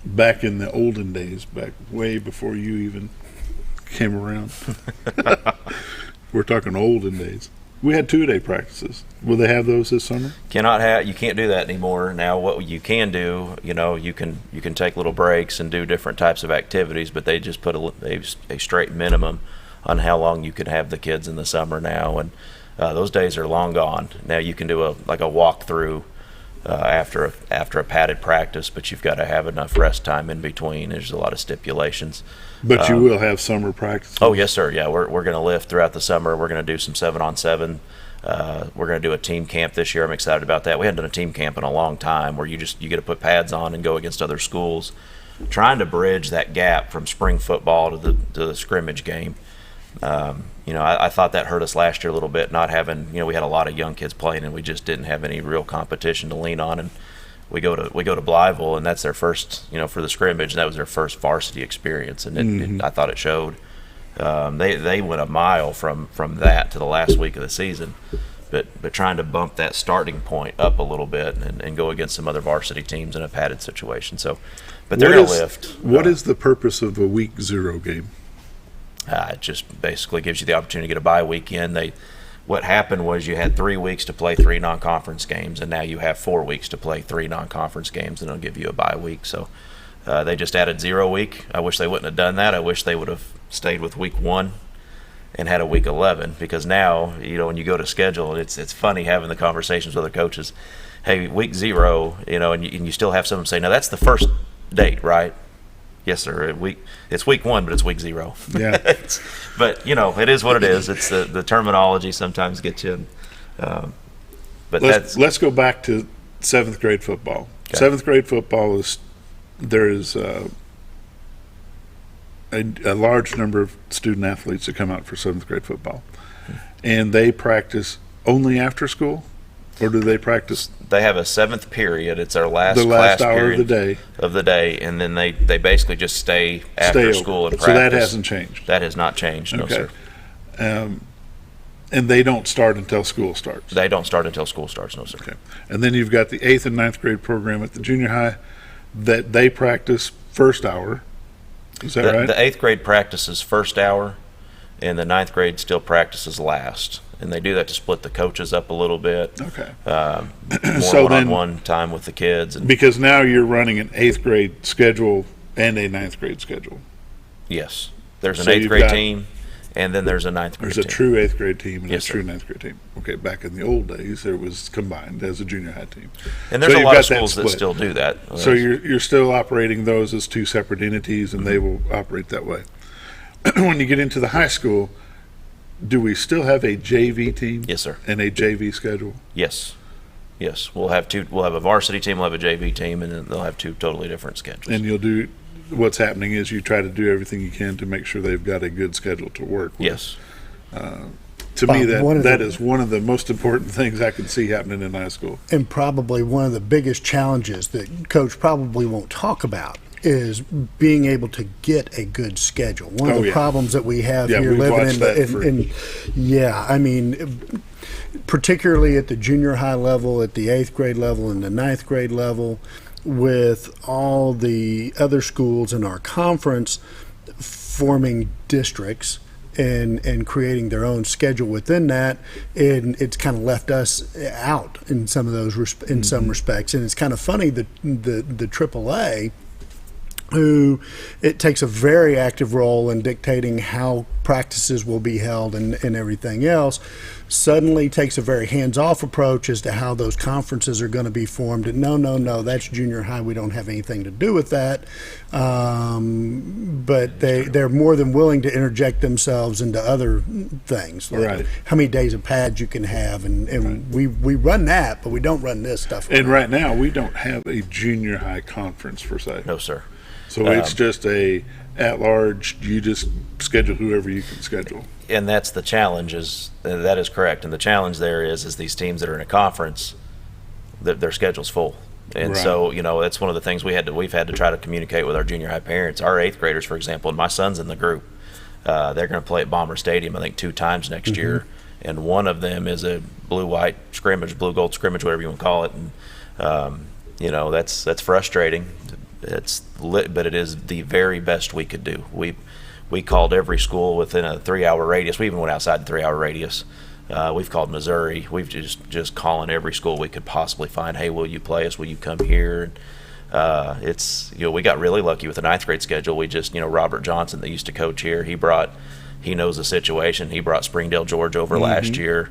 back in the olden days, back way before you even came around, we're talking olden days, we had 2-day practices. Will they have those this summer? You can't do that anymore. Now what you can do, you can take little breaks and do different types of activities, but they just put a straight minimum on how long you can have the kids in the summer now, and those days are long gone. Now you can do a walkthrough after a padded practice, but you've got to have enough rest time in between. There's a lot of stipulations. But you will have summer practice. Oh yes, sir. Yeah, we're going to lift throughout the summer. We're going to do some 7-on-7. We're going to do a team camp this year. I'm excited about that. We hadn't done a team camp in a long time, where you get to put pads on and go against other schools, trying to bridge that gap from spring football to the scrimmage game. I thought that hurt us last year a little bit, not having, we had a lot of young kids playing and we just didn't have any real competition to lean on. And we go to Blytheville, and that's their first, for the scrimmage, that was their first varsity experience, and I thought it showed. They went a mile from that to the last week of the season, but trying to bump that starting point up a little bit and go against some other varsity teams in a padded situation. So, but they're going to lift. What is the purpose of a week 0 game? It just basically gives you the opportunity to get a bye weekend. What happened was you had 3 weeks to play 3 non-conference games, and now you have 4 weeks to play 3 non-conference games, and it'll give you a bye week. So they just added 0 week. I wish they wouldn't have done that. I wish they would have stayed with week 1 and had a week 11, because now, when you go to schedule, it's funny having the conversations with other coaches. Hey, week 0, and you still have some say, no, that's the first date, right? Yes, sir. It's week 1, but it's week 0. Yeah. But it is what it is. It's the terminology sometimes gets you. But let's go back to 7th grade football. Okay. 7th grade football there is a large number of student athletes that come out for 7th grade football, and they practice only after school. Or do they practice? They have a 7th period. It's our last class hour period of the day, and then they basically just stay after school and practice. So that hasn't changed. That has not changed, no, sir. And they don't start until school starts. They don't start until school starts, no, sir. Okay. And then you've got the 8th and 9th grade program at the junior high that they practice first hour. Is that right? The 8th grade practices first hour, and the 9th grade still practices last. And they do that to split the coaches up a little bit. Okay. More one-on-one time with the kids. Because now you're running an 8th grade schedule and a 9th grade schedule. Yes. There's an 8th grade team, and then there's a 9th grade team. There's a true 8th grade team and a true 9th grade team. Okay, back in the old days, it was combined as a junior high team. And there's a lot of schools that still do that. So you're still operating those as 2 separate entities, and they will operate that way. When you get into the high school, do we still have a JV team? Yes, sir. And a JV schedule? Yes. We'll have 2. We'll have a varsity team. We'll have a JV team, and then they'll have 2 totally different schedules. And you'll do. What's happening is you try to do everything you can to make sure they've got a good schedule to work with. Yes. To me, that is one of the most important things I can see happening in high school. And probably one of the biggest challenges that Coach probably won't talk about is being able to get a good schedule. One of the problems that we have here living particularly at the junior high level, at the 8th grade level, and the 9th grade level, with all the other schools in our conference forming districts and creating their own schedule within that, and it's kind of left us out in some of those some respects. And it's kind of funny that the AAA who it takes a very active role in dictating how practices will be held and everything else, suddenly takes a very hands-off approach as to how those conferences are going to be formed. And no, that's junior high. We don't have anything to do with that. But they're more than willing to interject themselves into other things, like how many days of pads you can have. And we run that, but we don't run this stuff. And right now, we don't have a junior high conference per se. No, sir. So it's just a at-large, you just schedule whoever you can schedule. And that's the challenge, that is correct. And the challenge there is these teams that are in a conference, their schedule's full. And so, that's one of the things we've had to try to communicate with our junior high parents. Our 8th graders, for example, and my son's in the group, they're going to play at Bomber Stadium, I think, 2 times next year. And one of them is a blue-white scrimmage, blue-gold scrimmage, whatever you want to call it. And, that's frustrating. But it is the very best we could do. We called every school within a 3-hour radius. We even went outside the 3-hour radius. We've called Missouri. We've just calling every school we could possibly find. Hey, will you play us? Will you come here? We got really lucky with the 9th grade schedule. We just, Robert Johnson that used to coach here, he knows the situation. He brought Springdale, Georgia over last year.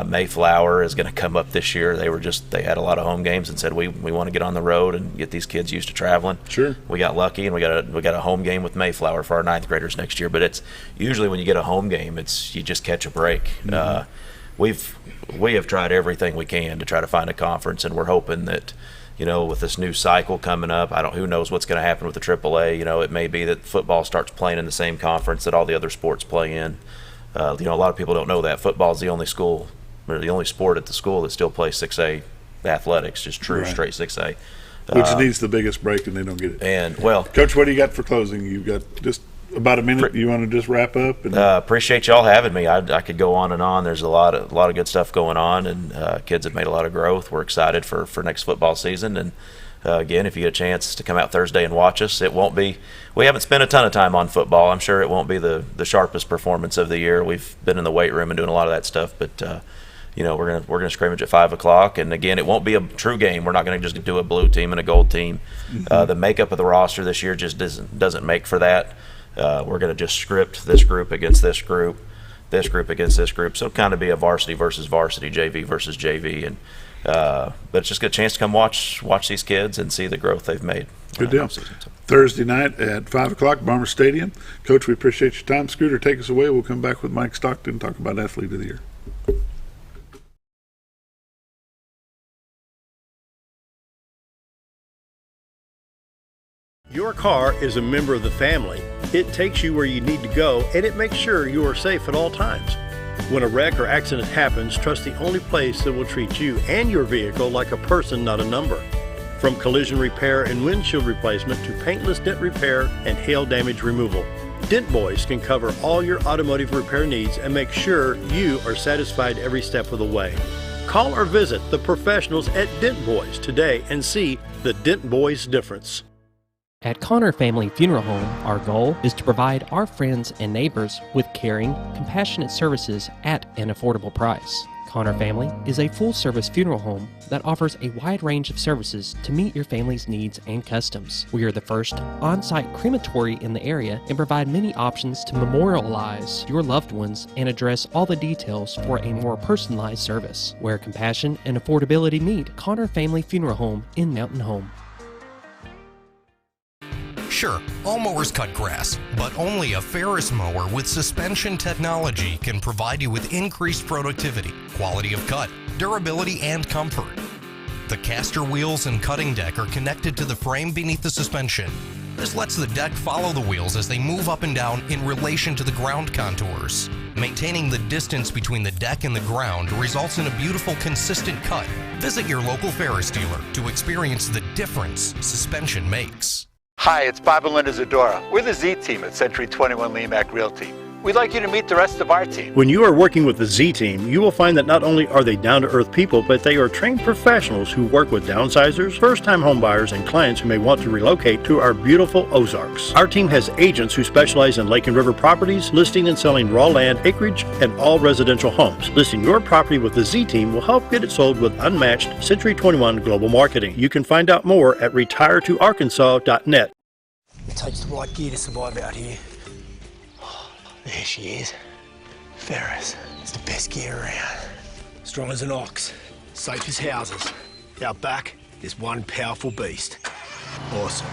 Mayflower is going to come up this year. They had a lot of home games and said we want to get on the road and get these kids used to traveling. Sure. We got lucky and we got a home game with Mayflower for our 9th graders next year. But it's usually when you get a home game, you just catch a break. We have tried everything we can to try to find a conference, and we're hoping that with this new cycle coming up, who knows what's going to happen with the AAA. It may be that football starts playing in the same conference that all the other sports play in. A lot of people don't know that football is the only sport at the school that still plays 6A athletics, just true straight 6A. Which needs the biggest break, and they don't get it. And Coach, what do you got for closing? You've got just about a minute. You want to just wrap up? Appreciate y'all having me. I could go on and on. There's a lot of good stuff going on, and kids have made a lot of growth. We're excited for next football season, and again, if you get a chance to come out Thursday and watch us, we haven't spent a ton of time on football. I'm sure it won't be the sharpest performance of the year. We've been in the weight room and doing a lot of that stuff, but we're gonna scrimmage at 5:00, and again, it won't be a true game. We're not gonna just do a blue team and a gold team. The makeup of the roster this year just doesn't make for that. We're gonna just script this group against this group against this group, so it'll kind of be a varsity versus varsity, JV versus JV, and but it's just a chance to come watch these kids and see the growth they've made. Good deal. Thursday night at 5:00, Bomber Stadium. Coach, we appreciate your time. Scooter, take us away. We'll come back with Mike Stockton and talk about Athlete of the Year. Your car is a member of the family. It takes you where you need to go, and it makes sure you are safe at all times. When a wreck or accident happens, trust the only place that will treat you and your vehicle like a person, not a number. From collision repair and windshield replacement to paintless dent repair and hail damage removal, Dent Boys can cover all your automotive repair needs and make sure you are satisfied every step of the way. Call or visit the professionals at Dent Boys today and see the Dent Boys difference. At Connor Family Funeral Home, our goal is to provide our friends and neighbors with caring, compassionate services at an affordable price. Connor Family is a full-service funeral home that offers a wide range of services to meet your family's needs and customs. We are the first on-site crematory in the area and provide many options to memorialize your loved ones and address all the details for a more personalized service. Where compassion and affordability meet, Connor Family Funeral Home in Mountain Home. Sure, all mowers cut grass, but only a Ferris mower with suspension technology can provide you with increased productivity, quality of cut, durability, and comfort. The caster wheels and cutting deck are connected to the frame beneath the suspension. This lets the deck follow the wheels as they move up and down in relation to the ground contours. Maintaining the distance between the deck and the ground results in a beautiful, consistent cut. Visit your local Ferris dealer to experience the difference suspension makes. Hi, it's Bob and Linda Zadora. We're the Z team at Century 21 Lemac Realty. We'd like you to meet the rest of our team. When you are working with the Z team, you will find that not only are they down-to-earth people, but they are trained professionals who work with downsizers, first-time homebuyers, and clients who may want to relocate to our beautiful Ozarks. Our team has agents who specialize in lake and river properties, listing and selling raw land, acreage, and all residential homes. Listing your property with the Z team will help get it sold with unmatched Century 21 global marketing. You can find out more at retiretoarkansas.net. It takes the right gear to survive out here. There she is. Ferris. It's the best gear around. Strong as an ox. Safe as houses. Out back, there's one powerful beast. Awesome.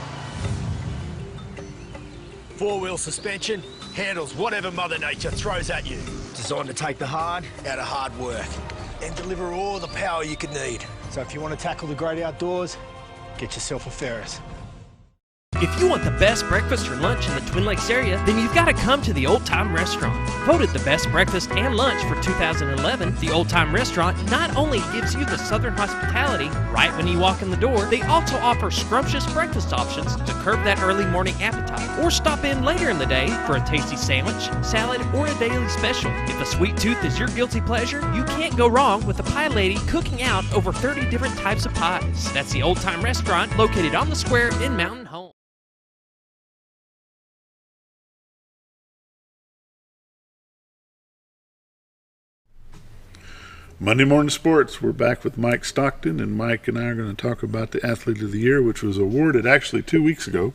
4-wheel suspension. Handles whatever Mother Nature throws at you. Designed to take the hard out of hard work and deliver all the power you could need. So if you want to tackle the great outdoors, get yourself a Ferris. If you want the best breakfast or lunch in the Twin Lakes area, then you've got to come to the Old Time Restaurant. Voted the best breakfast and lunch for 2011, the Old Time Restaurant not only gives you the Southern hospitality right when you walk in the door, they also offer scrumptious breakfast options to curb that early morning appetite. Or stop in later in the day for a tasty sandwich, salad, or a daily special. If a sweet tooth is your guilty pleasure, you can't go wrong with a pie lady cooking out over 30 different types of pies. That's the Old Time Restaurant located on the square in Mountain Home. Monday Morning Sports, we're back with Mike Stockton, and Mike and I are going to talk about the Athlete of the Year, which was awarded actually 2 weeks ago,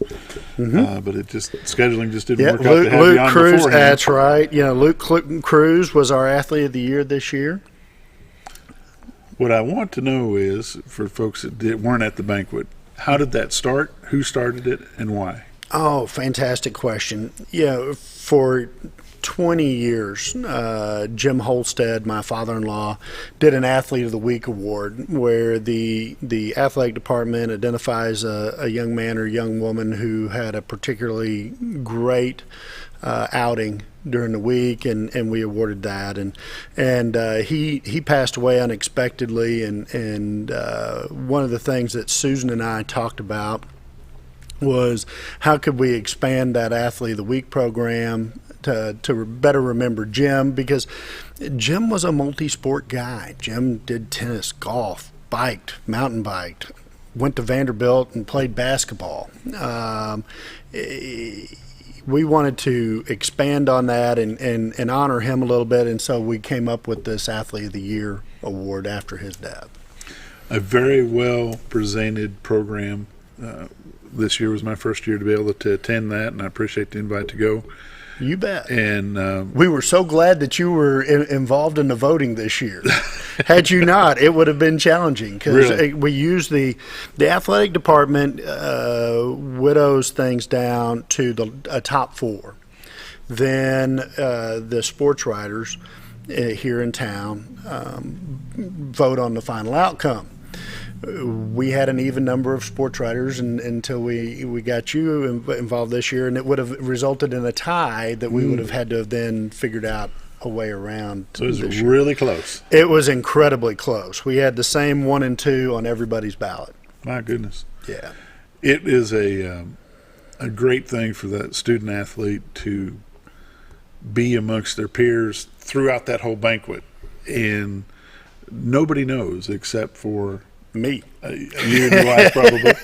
but it just scheduling just didn't work out to have you on Cruz, beforehand. that's right. Luke Cruz was our Athlete of the Year this year. What I want to know is, for folks that weren't at the banquet, how did that start? Who started it, and why? Oh, fantastic question. Yeah, for 20 years, Jim Holsted, my father-in-law, did an Athlete of the Week award where the athletic department identifies a young man or young woman who had a particularly great outing during the week, and we awarded that. And he passed away unexpectedly, and one of the things that Susan and I talked about was how could we expand that Athlete of the Week program to better remember Jim, because Jim was a multi-sport guy. Jim did tennis, golf, biked, mountain biked, went to Vanderbilt and played basketball. We wanted to expand on that and honor him a little bit, and so we came up with this Athlete of the Year award after his death. A very well presented program. This year was my first year to be able to attend that, and I appreciate the invite to go. You bet. And we were so glad that you were involved in the voting this year. Had you not, it would have been challenging, because really? We use the athletic department widows things down to a top 4. Then the sports writers here in town vote on the final outcome. We had an even number of sports writers until we got you involved this year, and it would have resulted in a tie that we would have had to have then figured out a way around. So it was really close. It was incredibly close. We had the same 1 and 2 on everybody's ballot. My goodness. Yeah. It is a great thing for that student athlete to be amongst their peers throughout that whole banquet, and nobody knows except for me, you and your wife probably,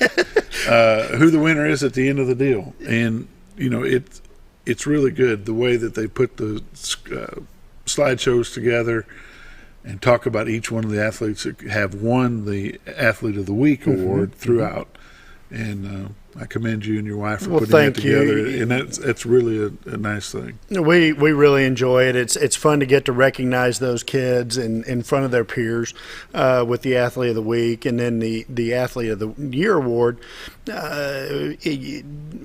who the winner is at the end of the deal. And it's really good the way that they put the slideshows together and talk about each one of the athletes that have won the Athlete of the Week award throughout. And I commend you and your wife for putting that together, and that's really a nice thing. We really enjoy it. It's fun to get to recognize those kids in front of their peers with the Athlete of the Week, and then the Athlete of the Year award.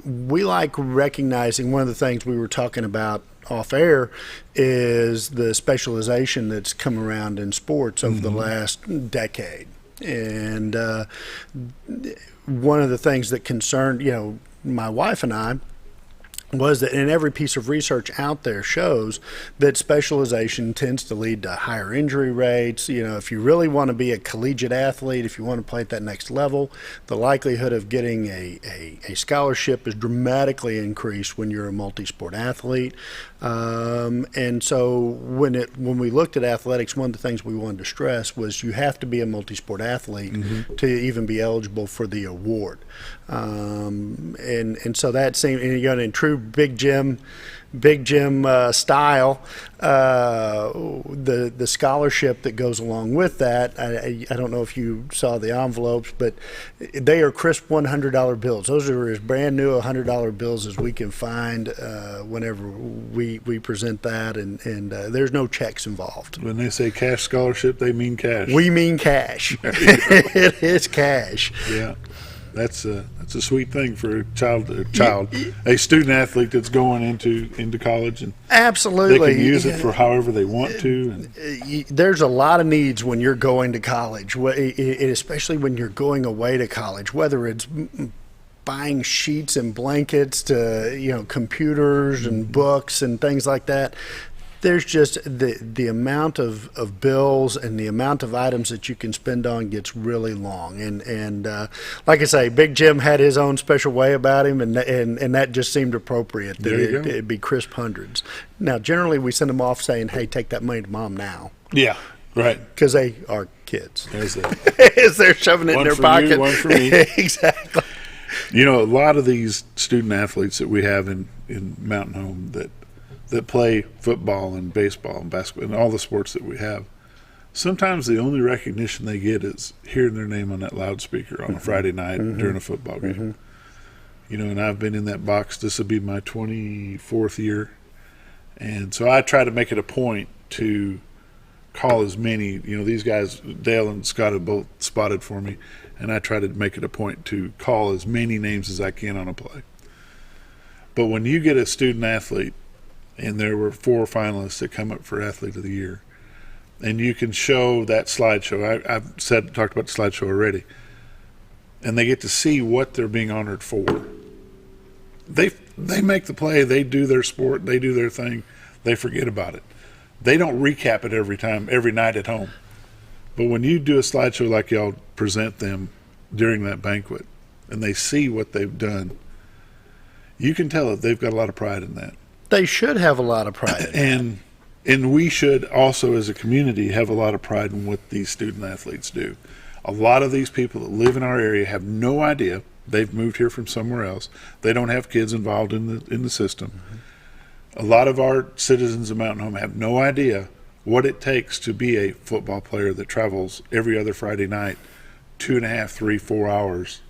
We like recognizing, one of the things we were talking about off air is the specialization that's come around in sports over the last decade. And one of the things that concerned, my wife and I was that in every piece of research out there shows that specialization tends to lead to higher injury rates. If you really want to be a collegiate athlete, if you want to play at that next level, the likelihood of getting a scholarship is dramatically increased when you're a multi-sport athlete. And so when we looked at athletics, one of the things we wanted to stress was you have to be a multi-sport athlete to even be eligible for the award. And so that seemed, in true true Big Jim style, the scholarship that goes along with that. I don't know if you saw the envelopes, but they are crisp $100 bills. Those are as brand new $100 bills as we can find whenever we present that, and there's no checks involved. When they say cash scholarship, they mean cash. We mean cash. It is cash. Yeah. That's a sweet thing for a student athlete that's going into college, and absolutely they can use it for however they want to. And there's a lot of needs when you're going to college, especially when you're going away to college. Whether it's buying sheets and blankets to computers and books and things like that. There's just the amount of bills and the amount of items that you can spend on gets really long. And like I say, Big Jim had his own special way about him, and that just seemed appropriate. That it'd be crisp hundreds. Now, generally, we send them off saying, hey, take that money to mom now. Yeah, right. Because they are kids. As they're shoving it in their pocket. You, one for me. Exactly. A lot of these student athletes that we have in Mountain Home that play football and baseball and basketball and all the sports that we have, sometimes the only recognition they get is hearing their name on that loudspeaker on a Friday night during a football game. And I've been in that box. This will be my 24th year. And so I try to make it a point to call as many, these guys, Dale and Scott have both spotted for me, and I try to make it a point to call as many names as I can on a play. But when you get a student athlete, and there were 4 finalists that come up for Athlete of the Year, and you can show that slideshow. I've talked about the slideshow already, and they get to see what they're being honored for. They make the play, they do their sport, they do their thing, they forget about it. They don't recap it every night at home. But when you do a slideshow like y'all present them during that banquet, and they see what they've done, you can tell that they've got a lot of pride in that. They should have a lot of pride. And we should also, as a community, have a lot of pride in what these student athletes do. A lot of these people that live in our area have no idea. They've moved here from somewhere else. They don't have kids involved in the system. A lot of our citizens of Mountain Home have no idea what it takes to be a football player that travels every other Friday night, 2.5, 3, 4 hours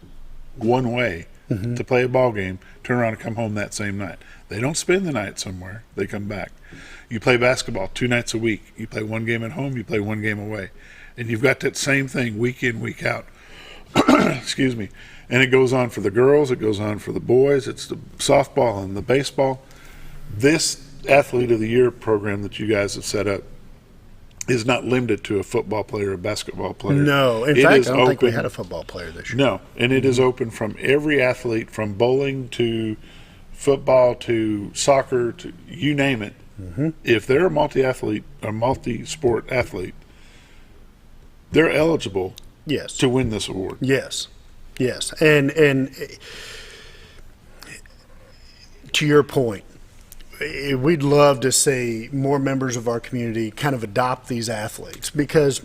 one way to play a ball game, turn around and come home that same night. They don't spend the night somewhere. They come back. You play basketball 2 nights a week. You play 1 game at home. You play 1 game away. And you've got that same thing week in, week out. Excuse me. And it goes on for the girls. It goes on for the boys. It's the softball and the baseball. This Athlete of the Year program that you guys have set up is not limited to a football player or a basketball player. No. In fact, I don't think we had a football player this year. No. And it is open from every athlete, from bowling to football to soccer to you name it. If they're a multi-athlete or multi-sport athlete, they're eligible to win this award. Yes. And to your point, we'd love to see more members of our community kind of adopt these athletes, because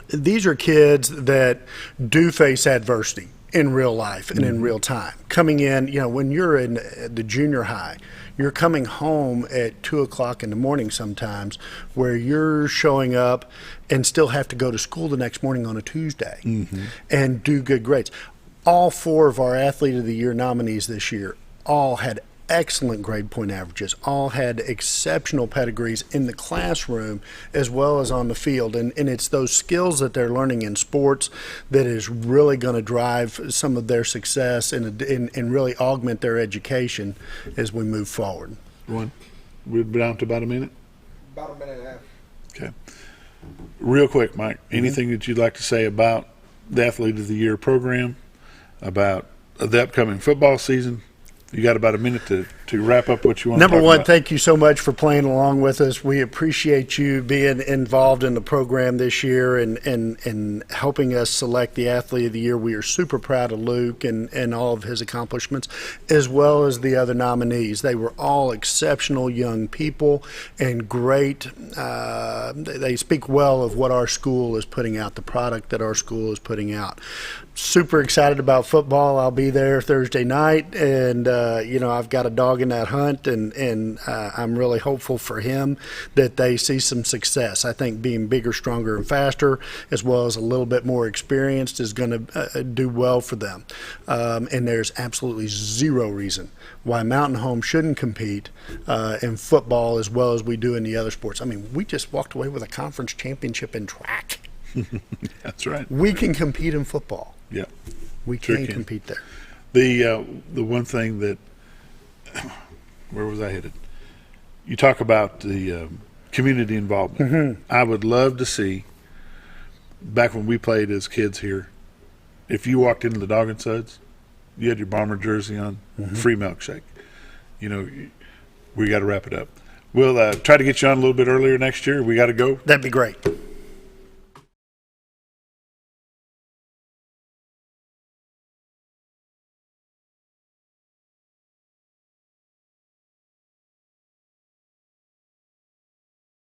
these are kids that do face adversity in real life and in real time. Coming in, when you're in the junior high, you're coming home at 2 o'clock in the morning sometimes, where you're showing up and still have to go to school the next morning on a Tuesday and do good grades. All 4 of our Athlete of the Year nominees this year all had excellent grade point averages, all had exceptional pedigrees in the classroom as well as on the field. And it's those skills that they're learning in sports that is really going to drive some of their success and really augment their education as we move forward. We're down to about a minute? About a minute and a half. Okay. Real quick, Mike, anything that you'd like to say about the Athlete of the Year program, about the upcoming football season? You got about a minute to to wrap up what you want Number to talk one, about. thank you so much for playing along with us. We appreciate you being involved in the program this year and helping us select the Athlete of the Year. We are super proud of Luke and all of his accomplishments, as well as the other nominees. They were all exceptional young people and great. They speak well of what our school is putting out, the product that our school is putting out. Super excited about football. I'll be there Thursday night, and I've got a dog in that hunt, and I'm really hopeful for him that they see some success. I think being bigger, stronger, and faster, as well as a little bit more experienced, is going to do well for them. And there's absolutely zero reason why Mountain Home shouldn't compete in football as well as we do in the other sports. I mean, we just walked away with a conference championship in track. That's right. We can compete in football. Yeah, we sure can compete there. The one thing that where was I headed? You talk about the community involvement. Mm-hmm. I would love to see back when we played as kids here. If you walked into the Dog and Suds, you had your Bomber jersey on, free milkshake. We got to wrap it up. We'll try to get you on a little bit earlier next year. We got to go. That'd be great.